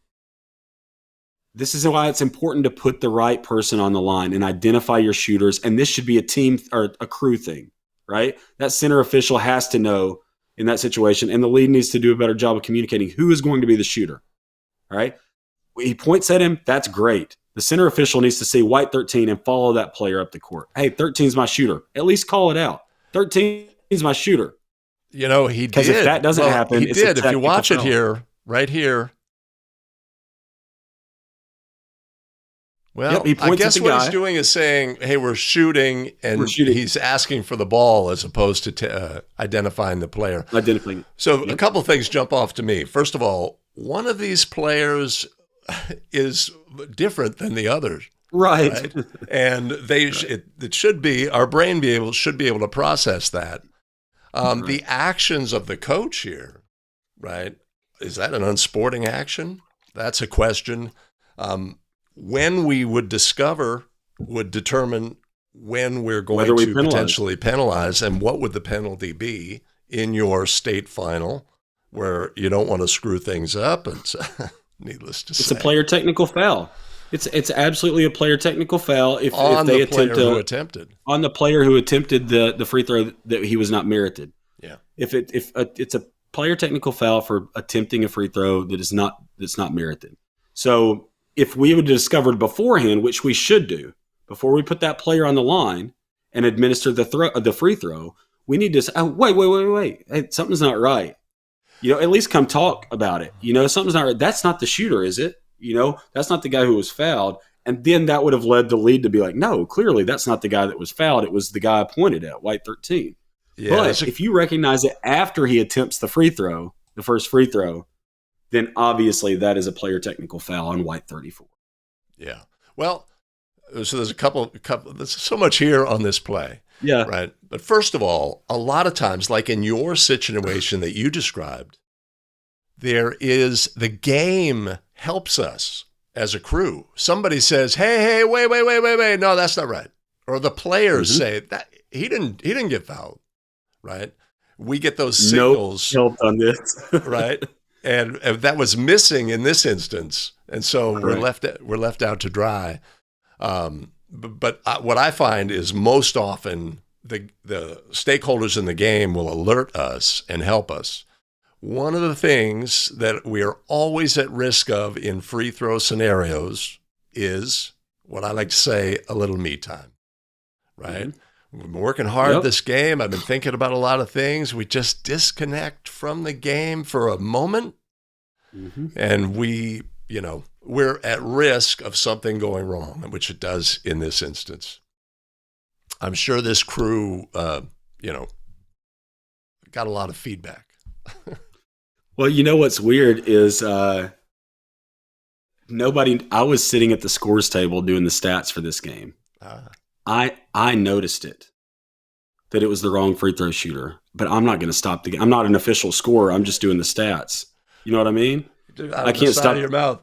This is why it's important to put the right person on the line and identify your shooters. And this should be a team or a crew thing, right? That center official has to know in that situation, and the lead needs to do a better job of communicating who is going to be the shooter, all right? He points at him, that's great. The center official needs to see white 13 and follow that player up the court. Hey, 13's my shooter. At least call it out. 13 is my shooter. You know, he did. Because if that doesn't happen, he did. If you watch it here, right here. Well, yep, he points I guess at the what guy. he's doing is saying, "Hey, we're shooting," and he's asking for the ball as opposed to identifying the player. Identifying. So a couple things jump off to me. First of all, one of these players is different than the others. Right. And it should be, our brain should be able to process that. The actions of the coach here, right? Is that an unsporting action? That's a question. When we would determine when we're going to potentially penalize, and what would the penalty be in your state final, where you don't want to screw things up. And needless to say, it's a player technical foul. It's absolutely a player technical foul if they attempted on the player who attempted the free throw that he was not merited. Yeah. If it's a player technical foul for attempting a free throw that's not merited. So if we would have discovered beforehand, which we should do, before we put that player on the line and administer the free throw, we need to say, wait. Hey, something's not right. At least come talk about it. Something's not right. That's not the shooter, is it? That's not the guy who was fouled. And then that would have led the lead to be like, no, clearly that's not the guy that was fouled. It was the guy I pointed at, white 13. Yeah, but if you recognize it after he attempts the first free throw, then obviously that is a player technical foul on white 34. Yeah. Well, so there's a couple, there's so much here on this play. Yeah. Right. But first of all, a lot of times, like in your situation that you described, the game helps us as a crew. Somebody says, hey, wait. No, that's not right. Or the players say that he didn't get fouled. Right. We get those signals. Helped on this. Right. And that was missing in this instance. And so we're left out to dry. But what I find is most often the stakeholders in the game will alert us and help us. One of the things that we are always at risk of in free throw scenarios is what I like to say, a little me time, right? We've been working hard Yep. this game. I've been thinking about a lot of things. We just disconnect from the game for a moment, and we're at risk of something going wrong, which it does in this instance. I'm sure this crew, got a lot of feedback. Well, you know what's weird is I was sitting at the scores table doing the stats for this game. I noticed it, that it was the wrong free throw shooter, but I'm not going to stop the game. I'm not an official scorer. I'm just doing the stats. You know what I mean? Dude, I can't stop your mouth.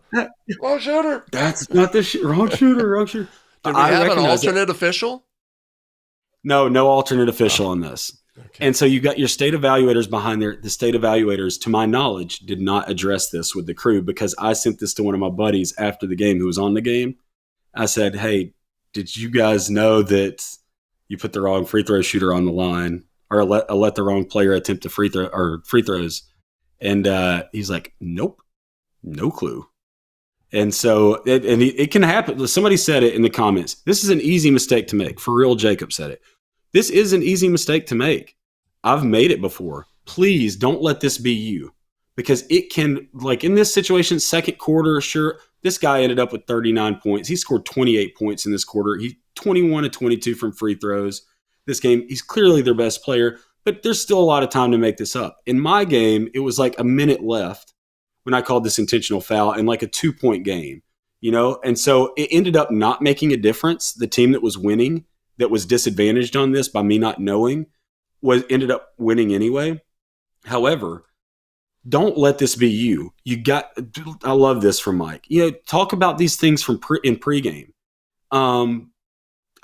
Wrong shooter. That's not the wrong shooter. Wrong shooter. Do we have an alternate official? No alternate official on this. Okay. And so you got your state evaluators behind there. The state evaluators, to my knowledge, did not address this with the crew, because I sent this to one of my buddies after the game who was on the game. I said, hey, did you guys know that you put the wrong free throw shooter on the line, or let the wrong player attempt a free throws? And he's like, nope, no clue. And so it can happen. Somebody said it in the comments. This is an easy mistake to make. For real, Jacob said it. This is an easy mistake to make. I've made it before. Please don't let this be you, because it can, like in this situation, second quarter, sure, this guy ended up with 39 points. He scored 28 points in this quarter. He 21 to 22 from free throws. This game, he's clearly their best player, but there's still a lot of time to make this up. In my game, it was like a minute left when I called this intentional foul in like a 2-point game, And so it ended up not making a difference. The team that was winning, that was disadvantaged on this by me not knowing, ended up winning anyway. However, don't let this be you. I love this from Mike. Talk about these things in pregame.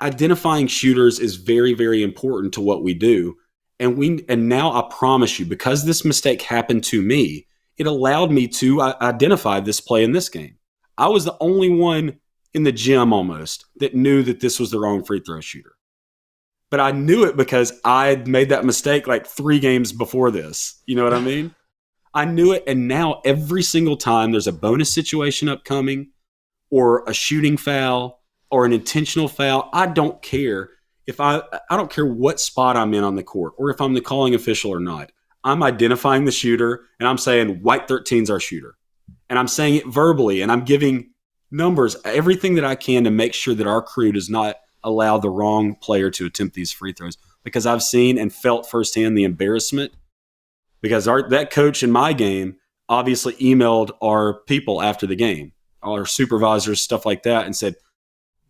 Identifying shooters is very, very important to what we do. And now I promise you, because this mistake happened to me, it allowed me to identify this play in this game. I was the only one in the gym almost that knew that this was the wrong free throw shooter. But I knew it because I had made that mistake like 3 games before this. You know what I mean? I knew it, and now every single time there's a bonus situation upcoming, or a shooting foul, or an intentional foul, I don't care if I don't care what spot I'm in on the court, or if I'm the calling official or not. I'm identifying the shooter, and I'm saying white 13's our shooter, and I'm saying it verbally, and I'm giving numbers, everything that I can to make sure that our crew does not allow the wrong player to attempt these free throws, because I've seen and felt firsthand the embarrassment. Because that coach in my game obviously emailed our people after the game, our supervisors, stuff like that, and said,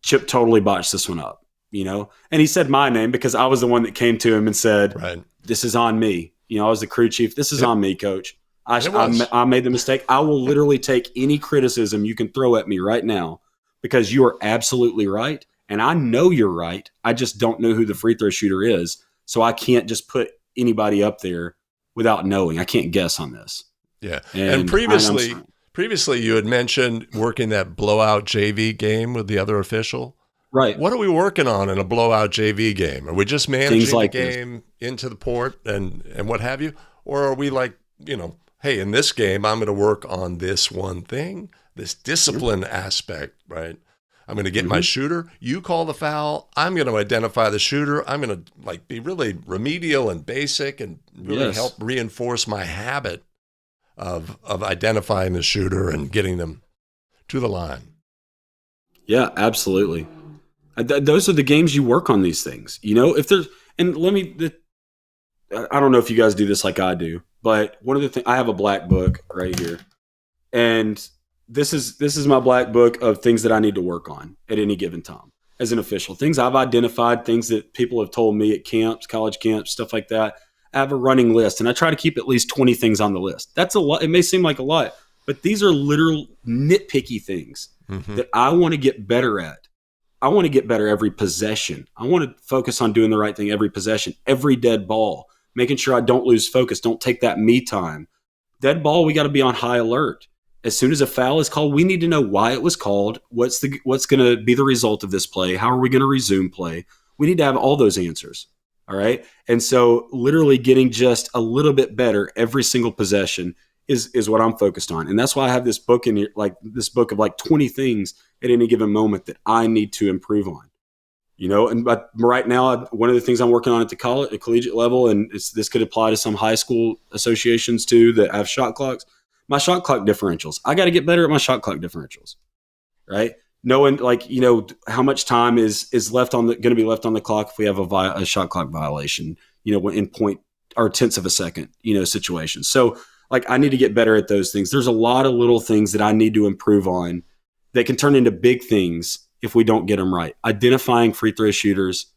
Chip totally botched this one up, And he said my name because I was the one that came to him and said, right, this is on me. I was the crew chief. This is on me, coach. I made the mistake. I will literally take any criticism you can throw at me right now, because you are absolutely right. And I know you're right. I just don't know who the free throw shooter is. So I can't just put anybody up there without knowing. I can't guess on this. Yeah. And previously you had mentioned working that blowout JV game with the other official. Right. What are we working on in a blowout JV game? Are we just managing like the game into the port and what have you? Or are we like, hey, in this game, I'm going to work on this one thing, this discipline aspect, right? I'm going to get my shooter. You call the foul. I'm going to identify the shooter. I'm going to be really remedial and basic and really help reinforce my habit of identifying the shooter and getting them to the line. Yeah, absolutely. Those are the games you work on these things. If there's, and I don't know if you guys do this like I do, but one of the things, I have a black book right here, and this is my black book of things that I need to work on at any given time as an official. Things I've identified, things that people have told me at camps, college camps, stuff like that. I have a running list, and I try to keep at least 20 things on the list. That's a lot. It may seem like a lot, but these are literal nitpicky things that I want to get better at. I want to get better every possession. I want to focus on doing the right thing every possession, every dead ball, making sure I don't lose focus, don't take that me time. Dead ball, we got to be on high alert. As soon as a foul is called, we need to know why it was called, what's going to be the result of this play, how are we going to resume play. We need to have all those answers, all right? And so literally getting just a little bit better every single possession is what I'm focused on. And that's why I have this book in here, like this book of like 20 things at any given moment that I need to improve on. But right now, one of the things I'm working on at the collegiate level, and this could apply to some high school associations too that have shot clocks, my shot clock differentials. I got to get better at my shot clock differentials, right? Knowing how much time is left on going to be left on the clock if we have a shot clock violation, in point or tenths of a second, situations. So I need to get better at those things. There's a lot of little things that I need to improve on that can turn into big things if we don't get them right. Identifying your shooters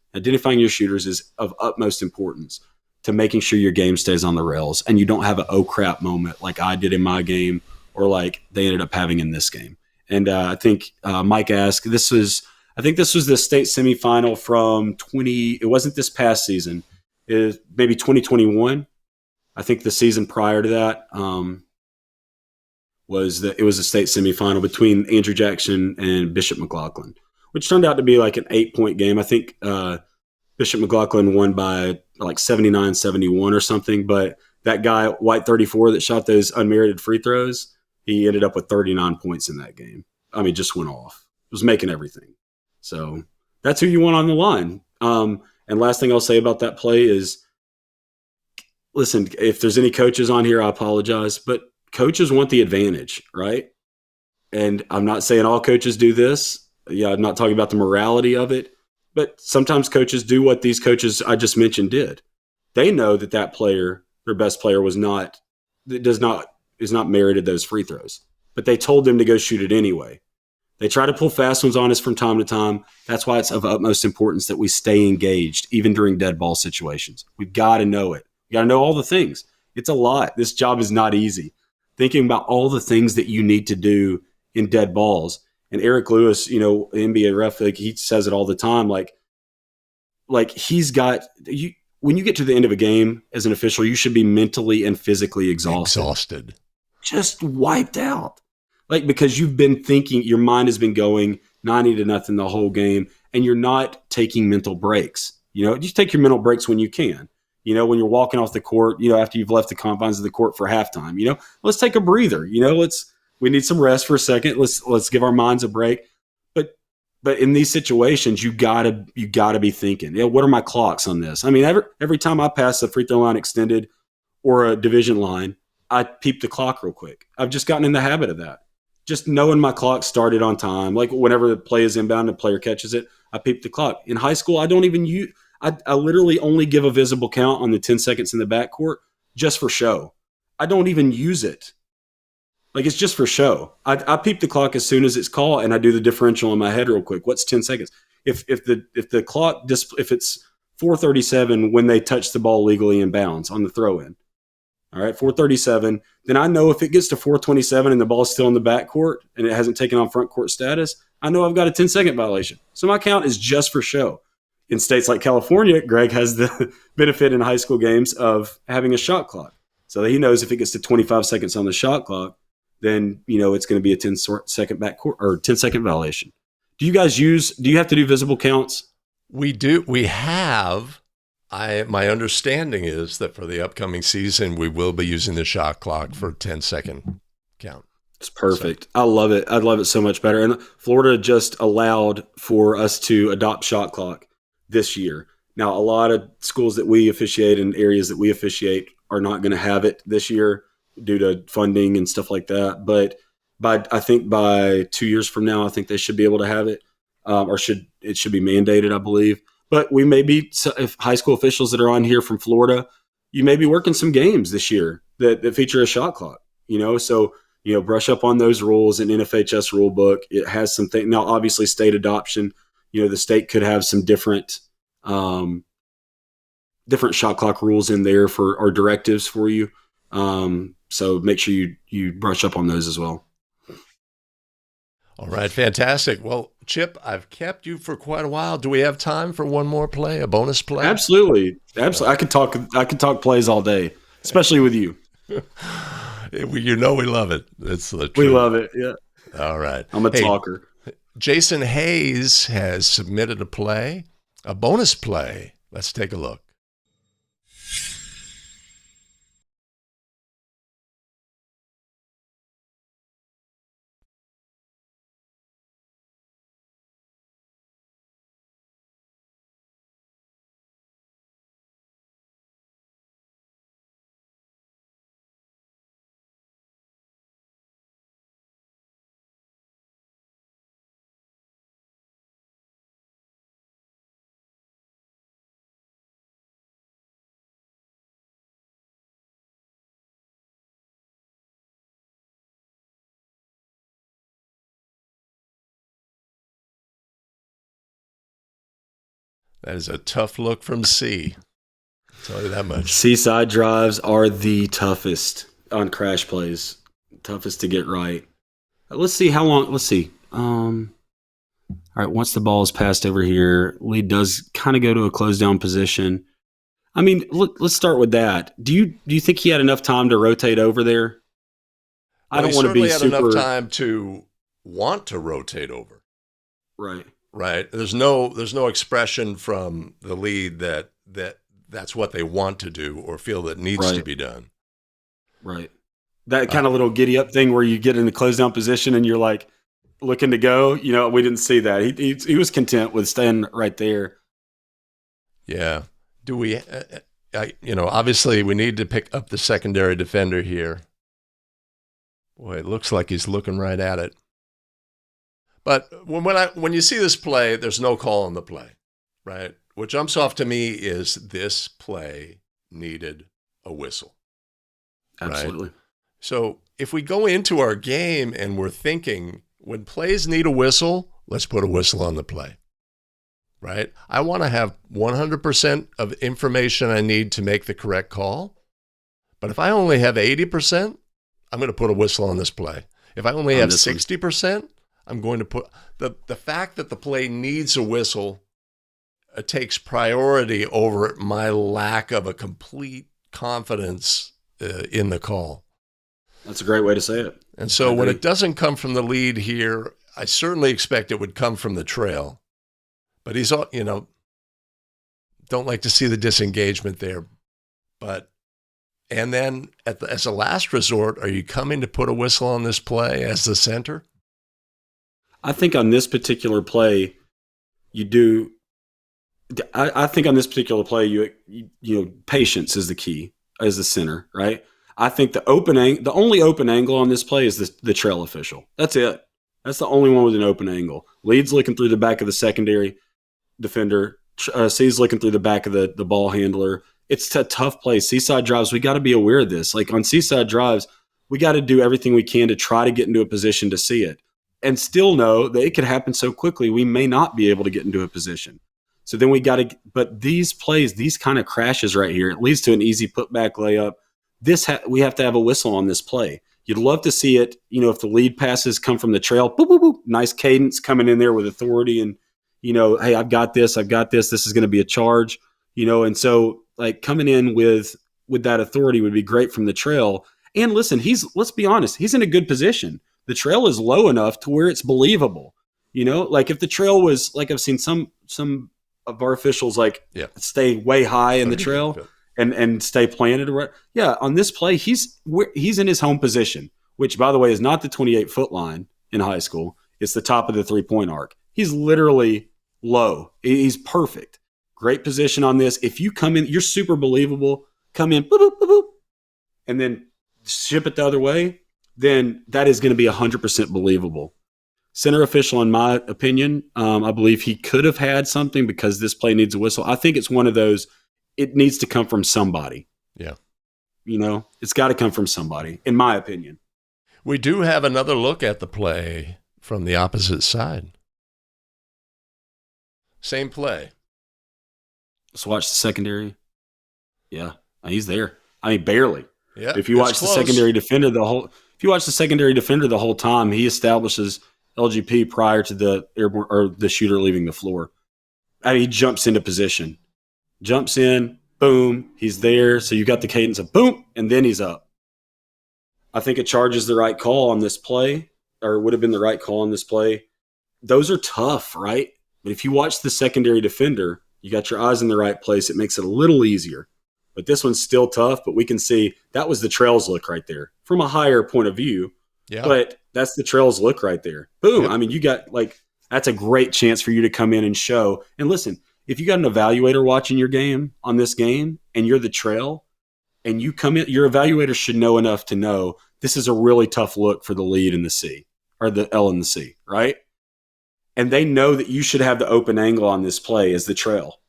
is of utmost importance to making sure your game stays on the rails and you don't have an oh crap moment like I did in my game or like they ended up having in this game. And I think Mike asked, this was the state semifinal from it wasn't this past season, maybe 2021. I think the season prior to that it was a state semifinal between Andrew Jackson and Bishop McLaughlin, which turned out to be like an 8-point game. I think Bishop McLaughlin won by like 79-71 or something, but that guy, White 34, that shot those unmerited free throws, he ended up with 39 points in that game. I mean, just went off. Was making everything. So that's who you want on the line. And last thing I'll say about that play is, listen, if there's any coaches on here, I apologize, but coaches want the advantage, right? And I'm not saying all coaches do this. Yeah, I'm not talking about the morality of it, but sometimes coaches do what these coaches I just mentioned did. They know that player, their best player, is not merited those free throws, but they told them to go shoot it anyway. They try to pull fast ones on us from time to time. That's why it's of utmost importance that we stay engaged, even during dead ball situations. We've got to know it. You got to know all the things. It's a lot. This job is not easy. Thinking about all the things that you need to do in dead balls. And Eric Lewis, NBA ref, he says it all the time. He's got you. When you get to the end of a game as an official, you should be mentally and physically exhausted. Just wiped out. Because you've been thinking, your mind has been going 90-0 the whole game, and you're not taking mental breaks. You take your mental breaks when you can. When you're walking off the court, after you've left the confines of the court for halftime, let's take a breather. We need some rest for a second. Let's give our minds a break. But in these situations, you gotta be thinking, what are my clocks on this? I mean, every time I pass the free throw line extended or a division line, I peep the clock real quick. I've just gotten in the habit of that. Just knowing my clock started on time. Like whenever the play is inbound and the player catches it, I peep the clock. In high school, I don't even use. I literally only give a visible count on the 10 seconds in the backcourt just for show. I don't even use it. It's just for show. I peep the clock as soon as it's called, and I do the differential in my head real quick. What's 10 seconds? If the clock if it's 4:37 when they touch the ball legally in bounds on the throw in, all right, 4:37. Then I know if it gets to 4:27 and the ball's still in the backcourt and it hasn't taken on front court status, I know I've got a 10-second violation. So my count is just for show. In states like California, Greg has the benefit in high school games of having a shot clock. So he knows if it gets to 25 seconds on the shot clock, then it's going to be a 10-second backcourt or 10-second violation. Do you have to do visible counts? We do. We have. My understanding is that for the upcoming season, we will be using the shot clock for 10-second count. It's perfect. So. I love it. I'd love it so much better. And Florida just allowed for us to adopt shot clock this year. Now, a lot of schools that we officiate and areas that we officiate are not going to have it this year due to funding and stuff like that. But I think by 2 years from now, I think they should be able to have it, it should be mandated, I believe. But we may be, if high school officials that are on here from Florida, you may be working some games this year that feature a shot clock, So, brush up on those rules in NFHS rule book. It has some things. Now, obviously, state adoption, the state could have some different shot clock rules in there or directives for you. So make sure you brush up on those as well. All right, fantastic. Well, Chip, I've kept you for quite a while. Do we have time for one more play, a bonus play? Absolutely. I could talk plays all day, especially with you. We love it. It's the truth. We love it. Yeah. All right. I'm a talker. Jason Hayes has submitted a bonus play. Let's take a look. That is a tough look from C. I'll tell you that much. Seaside drives are the toughest on crash plays. Toughest to get right. Let's see how long. Let's see. All right, once the ball is passed over here, lead does kind of go to a closed down position. I mean, let's start with that. Do you think he had enough time to rotate over there? I don't want to be super. He had enough time to want to rotate over. Right. Right. There's no expression from the lead that's what they want to do or feel that needs to be done. Right. That kind of little giddy up thing where you get in the close down position and you're like looking to go. You know, we didn't see that. He was content with staying right there. Yeah. Do we? Obviously we need to pick up the secondary defender here. Boy, it looks like he's looking right at it. But when you see this play, there's no call on the play, right? What jumps off to me is this play needed a whistle. Absolutely. Right? So if we go into our game and we're thinking, when plays need a whistle, let's put a whistle on the play, right? I want to have 100% of information I need to make the correct call. But if I only have 80%, I'm going to put a whistle on this play. If I only have 60%, I'm going to put the fact that the play needs a whistle takes priority over my lack of a complete confidence in the call. That's a great way to say it. And so when it doesn't come from the lead here, I certainly expect it would come from the trail. But he's, don't like to see the disengagement there. And then as a last resort, are you coming to put a whistle on this play as the center? I think on this particular play, you do. I think on this particular play, you patience is the key as the center, right? I think the only open angle on this play is the trail official. That's it. That's the only one with an open angle. Lead's looking through the back of the secondary defender. C's looking through the back of the ball handler. It's a tough play. Seaside drives, we got to be aware of this. Like on seaside drives, we got to do everything we can to try to get into a position to see it. And still know that it could happen so quickly, we may not be able to get into a position. So then but these plays, these kind of crashes right here, it leads to an easy putback layup. We have to have a whistle on this play. You'd love to see it, if the lead passes come from the trail, boop, boop, boop, nice cadence coming in there with authority and, hey, I've got this, this is going to be a charge, and so like coming in with that authority would be great from the trail. And listen, let's be honest, he's in a good position. The trail is low enough to where it's believable. Like if the trail was like I've seen some of our officials stay way high in the trail and stay planted. Yeah, on this play, he's in his home position, which by the way is not the 28-foot line in high school. It's the top of the 3-point arc. He's literally low. He's perfect. Great position on this. If you come in, you're super believable. Come in, boop, boop, boop, boop, and then ship it the other way. Then that is going to be 100% believable. Center official, in my opinion, I believe he could have had something because this play needs a whistle. I think it's one of those, it needs to come from somebody. Yeah. It's got to come from somebody, in my opinion. We do have another look at the play from the opposite side. Same play. Let's watch the secondary. Yeah, he's there. I mean, barely. Yeah. If you watch the secondary defender the whole time, he establishes LGP prior to the airborne or the shooter leaving the floor. I mean, he jumps into position, jumps in, boom, he's there. So you got the cadence of boom, and then he's up. I think it charges the right call on this play, or would have been the right call on this play. Those are tough, right? But if you watch the secondary defender, you got your eyes in the right place. It makes it a little easier. But this one's still tough, but we can see that was the trails look right there from a higher point of view. Yeah. But that's the trails look right there. Boom. Yep. I mean, you got that's a great chance for you to come in and show. And listen, if you got an evaluator watching your game on this game and you're the trail and you come in, your evaluator should know enough to know this is a really tough look for the lead in the C or the L in the C, right? And they know that you should have the open angle on this play as the trail.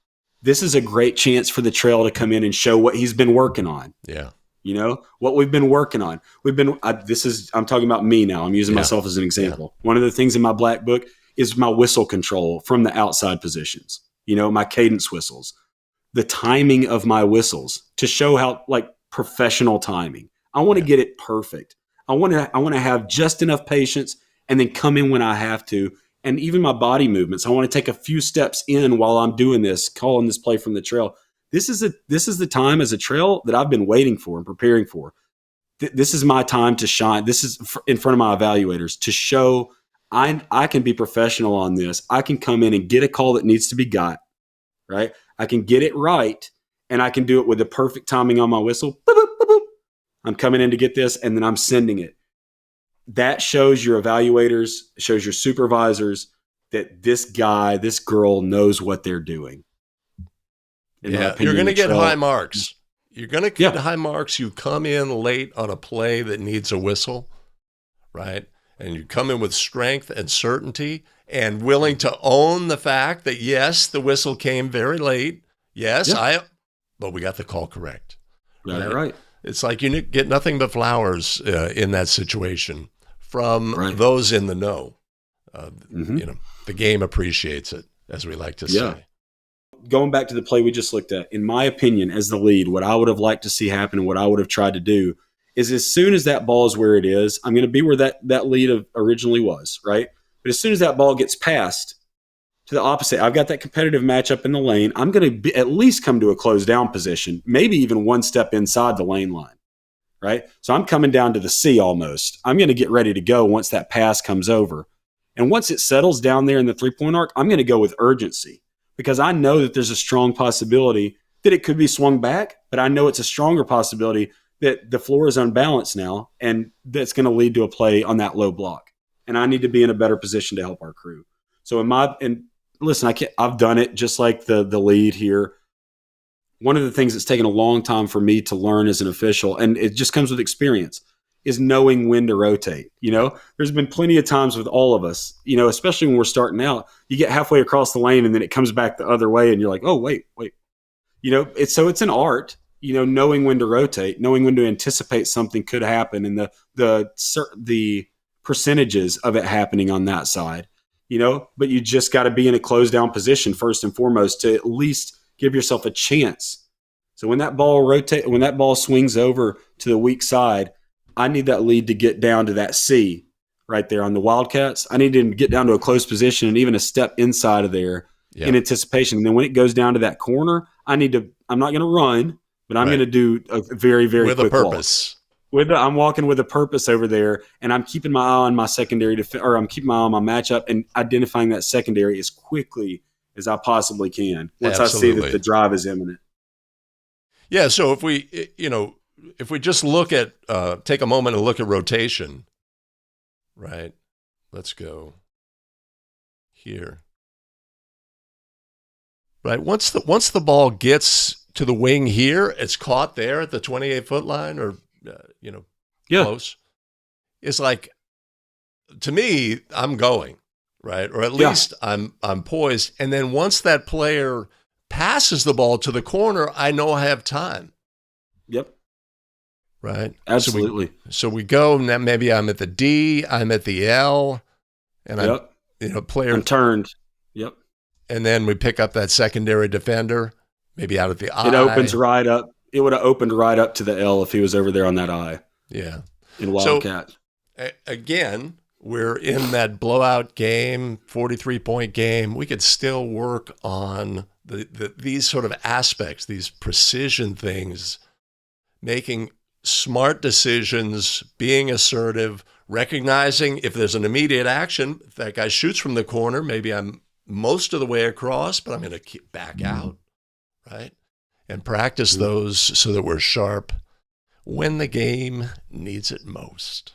This is a great chance for the trail to come in and show what he's been working on. Yeah. What we've been working on. I'm talking about me now. I'm using myself as an example. Yeah. One of the things in my black book is my whistle control from the outside positions. my cadence whistles, the timing of my whistles to show how like professional timing. I want to get it perfect. I want to have just enough patience and then come in when I have to. And even my body movements, I want to take a few steps in while I'm doing this, calling this play from the trail. This is the time as a trail that I've been waiting for and preparing for. This is my time to shine. This is in front of my evaluators to show I can be professional on this. I can come in and get a call that needs to be got, right? I can get it right, and I can do it with the perfect timing on my whistle. Boop, boop, boop, boop. I'm coming in to get this, and then I'm sending it. That shows your evaluators, shows your supervisors that this guy, this girl knows what they're doing. You're going to get high marks. You're going to get high marks. You come in late on a play that needs a whistle, right? And you come in with strength and certainty and willing to own the fact that, yes, the whistle came very late. Yes, but we got the call correct. Right. It's like you get nothing but flowers in that situation from those in the know. The game appreciates it, as we like to say. Going back to the play we just looked at, in my opinion, as the lead, what I would have liked to see happen and what I would have tried to do is as soon as that ball is where it is, I'm going to be where that lead originally was, right? But as soon as that ball gets passed to the opposite, I've got that competitive matchup in the lane. I'm going to at least come to a closed down position, maybe even one step inside the lane line, right? So I'm coming down to the C almost. I'm going to get ready to go once that pass comes over. And once it settles down there in the three-point arc, I'm going to go with urgency because I know that there's a strong possibility that it could be swung back, but I know it's a stronger possibility that the floor is unbalanced now, and that's going to lead to a play on that low block. And I need to be in a better position to help our crew. So listen, I've done it just like the lead here. One of the things that's taken a long time for me to learn as an official, and it just comes with experience, is knowing when to rotate. There's been plenty of times with all of us, especially when we're starting out, you get halfway across the lane and then it comes back the other way and you're like, oh, wait. It's an art, knowing when to rotate, knowing when to anticipate something could happen and the percentages of it happening on that side, but you just got to be in a closed down position first and foremost to at least give yourself a chance. So when that ball swings over to the weak side, I need that lead to get down to that C right there on the Wildcats. I need to get down to a close position and even a step inside of there in anticipation. And then when it goes down to that corner, I'm not going to run, but I'm going to do a very, very quick purpose. I'm walking with a purpose over there, and I'm keeping my eye on my secondary I'm keeping my eye on my matchup and identifying that secondary as quickly as I possibly can once I see that the drive is imminent. Yeah, so if we just look at, take a moment and look at rotation, right? Let's go here. Right, once the ball gets to the wing here, it's caught there at the 28-foot line or, close. It's like, to me, I'm going, right? Or at least I'm poised. And then once that player passes the ball to the corner, I know I have time. Yep. Right. Absolutely. So we go, and then maybe I'm at the D, I'm at the L, and player. I'm turned. Yep. And then we pick up that secondary defender, maybe out at the I. It opens right up. It would have opened right up to the L if he was over there on that I. Yeah. In Wildcat. So, again, we're in that blowout game, 43-point game. We could still work on these sort of aspects, these precision things, making smart decisions, being assertive, recognizing if there's an immediate action, if that guy shoots from the corner, maybe I'm most of the way across, but I'm going to keep back out, right? And practice those so that we're sharp when the game needs it most.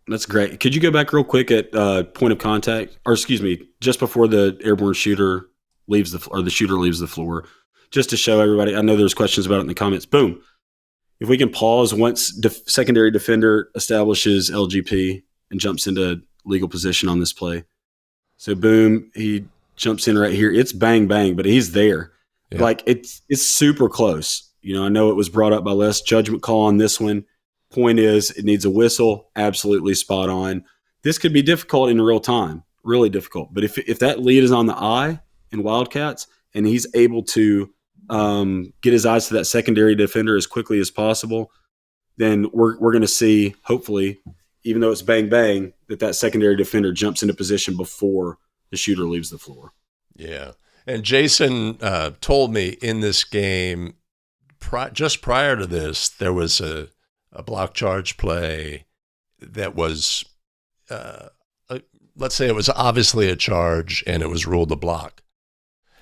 That's great. Could you go back real quick at point of contact, or excuse me, just before the airborne shooter leaves the shooter leaves the floor, just to show everybody. I know there's questions about it in the comments. Boom. If we can pause once secondary defender establishes LGP and jumps into legal position on this play. So boom, he jumps in right here. It's bang, bang, but he's there. Yeah. Like it's super close. I know it was brought up by Les. Judgment call on this one. Point is, it needs a whistle. Absolutely spot on. This could be difficult in real time, really difficult. But if that lead is on the I in Wildcats, and he's able to get his eyes to that secondary defender as quickly as possible, then we're going to see, hopefully, even though it's bang bang, that secondary defender jumps into position before the shooter leaves the floor. Yeah. And Jason told me in this game, just prior to this, there was a block charge play that was, let's say it was obviously a charge and it was ruled a block.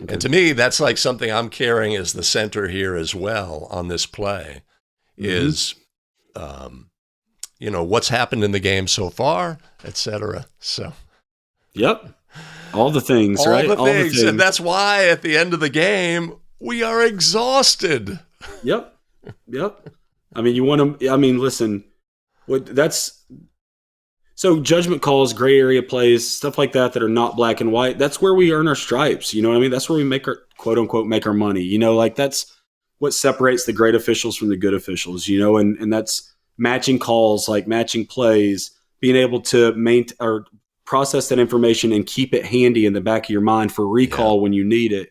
Okay. And to me, that's like something I'm carrying as the center here as well on this play is, what's happened in the game so far, et cetera. So, yep. All the things, all right? The things. And that's why at the end of the game, we are exhausted. Yep. I mean, listen, so judgment calls, gray area plays, stuff like that are not black and white. That's where we earn our stripes. You know what I mean? That's where we make our, quote unquote, make our money. That's what separates the great officials from the good officials, and that's matching calls, like matching plays, being able to or process that information and keep it handy in the back of your mind for recall when you need it.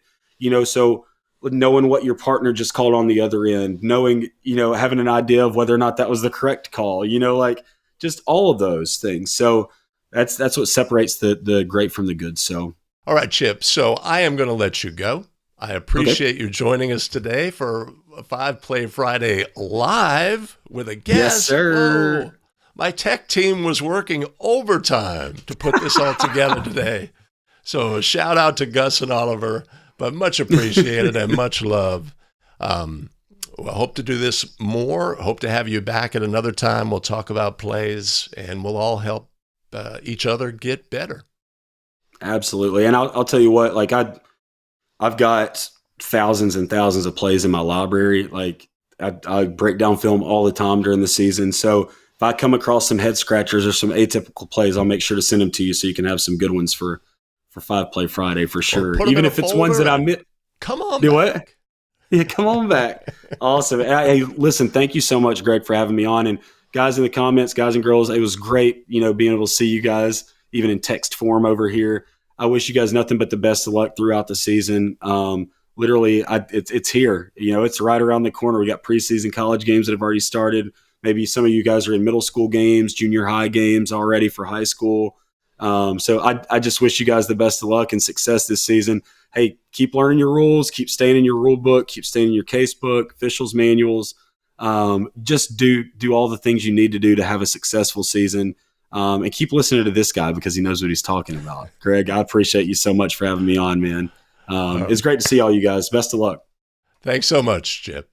So knowing what your partner just called on the other end, knowing, having an idea of whether or not that was the correct call, just all of those things. So that's what separates the great from the good. So, all right, Chip. So I am going to let you go. I appreciate you joining us today for a 5 Play Friday live with a guest. Yes, sir. Oh, my tech team was working overtime to put this all together today. So a shout out to Gus and Oliver, but much appreciated and much love. I hope to do this more. Hope to have you back at another time. We'll talk about plays and we'll all help each other get better. Absolutely. And I'll tell you what, like I've got thousands and thousands of plays in my library. Like I break down film all the time during the season. So if I come across some head scratchers or some atypical plays, I'll make sure to send them to you so you can have some good ones for 5 Play Friday for sure. Even if it's ones that I missed. Come on. Do what? Yeah, come on back. Awesome. Hey, listen, thank you so much, Greg, for having me on. And guys in the comments, guys and girls, it was great, being able to see you guys even in text form over here. I wish you guys nothing but the best of luck throughout the season. Literally, it's here. It's right around the corner. We got preseason college games that have already started. Maybe some of you guys are in middle school games, junior high games already for high school. So I just wish you guys the best of luck and success this season. Hey, keep learning your rules, keep staying in your rule book, keep staying in your case book, officials manuals. Just do all the things you need to do to have a successful season. And keep listening to this guy because he knows what he's talking about. Greg, I appreciate you so much for having me on, man. It's great to see all you guys. Best of luck. Thanks so much, Chip.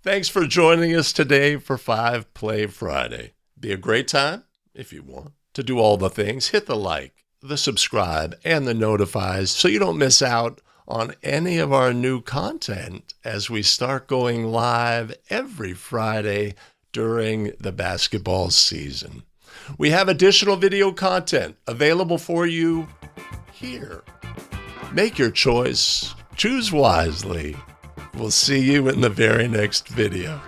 Thanks for joining us today for 5 Play Friday. Be a great time if you want to do all the things. Hit the like, the subscribe, and the notifies so you don't miss out on any of our new content as we start going live every Friday during the basketball season. We have additional video content available for you here. Make your choice. Choose wisely. We'll see you in the very next video.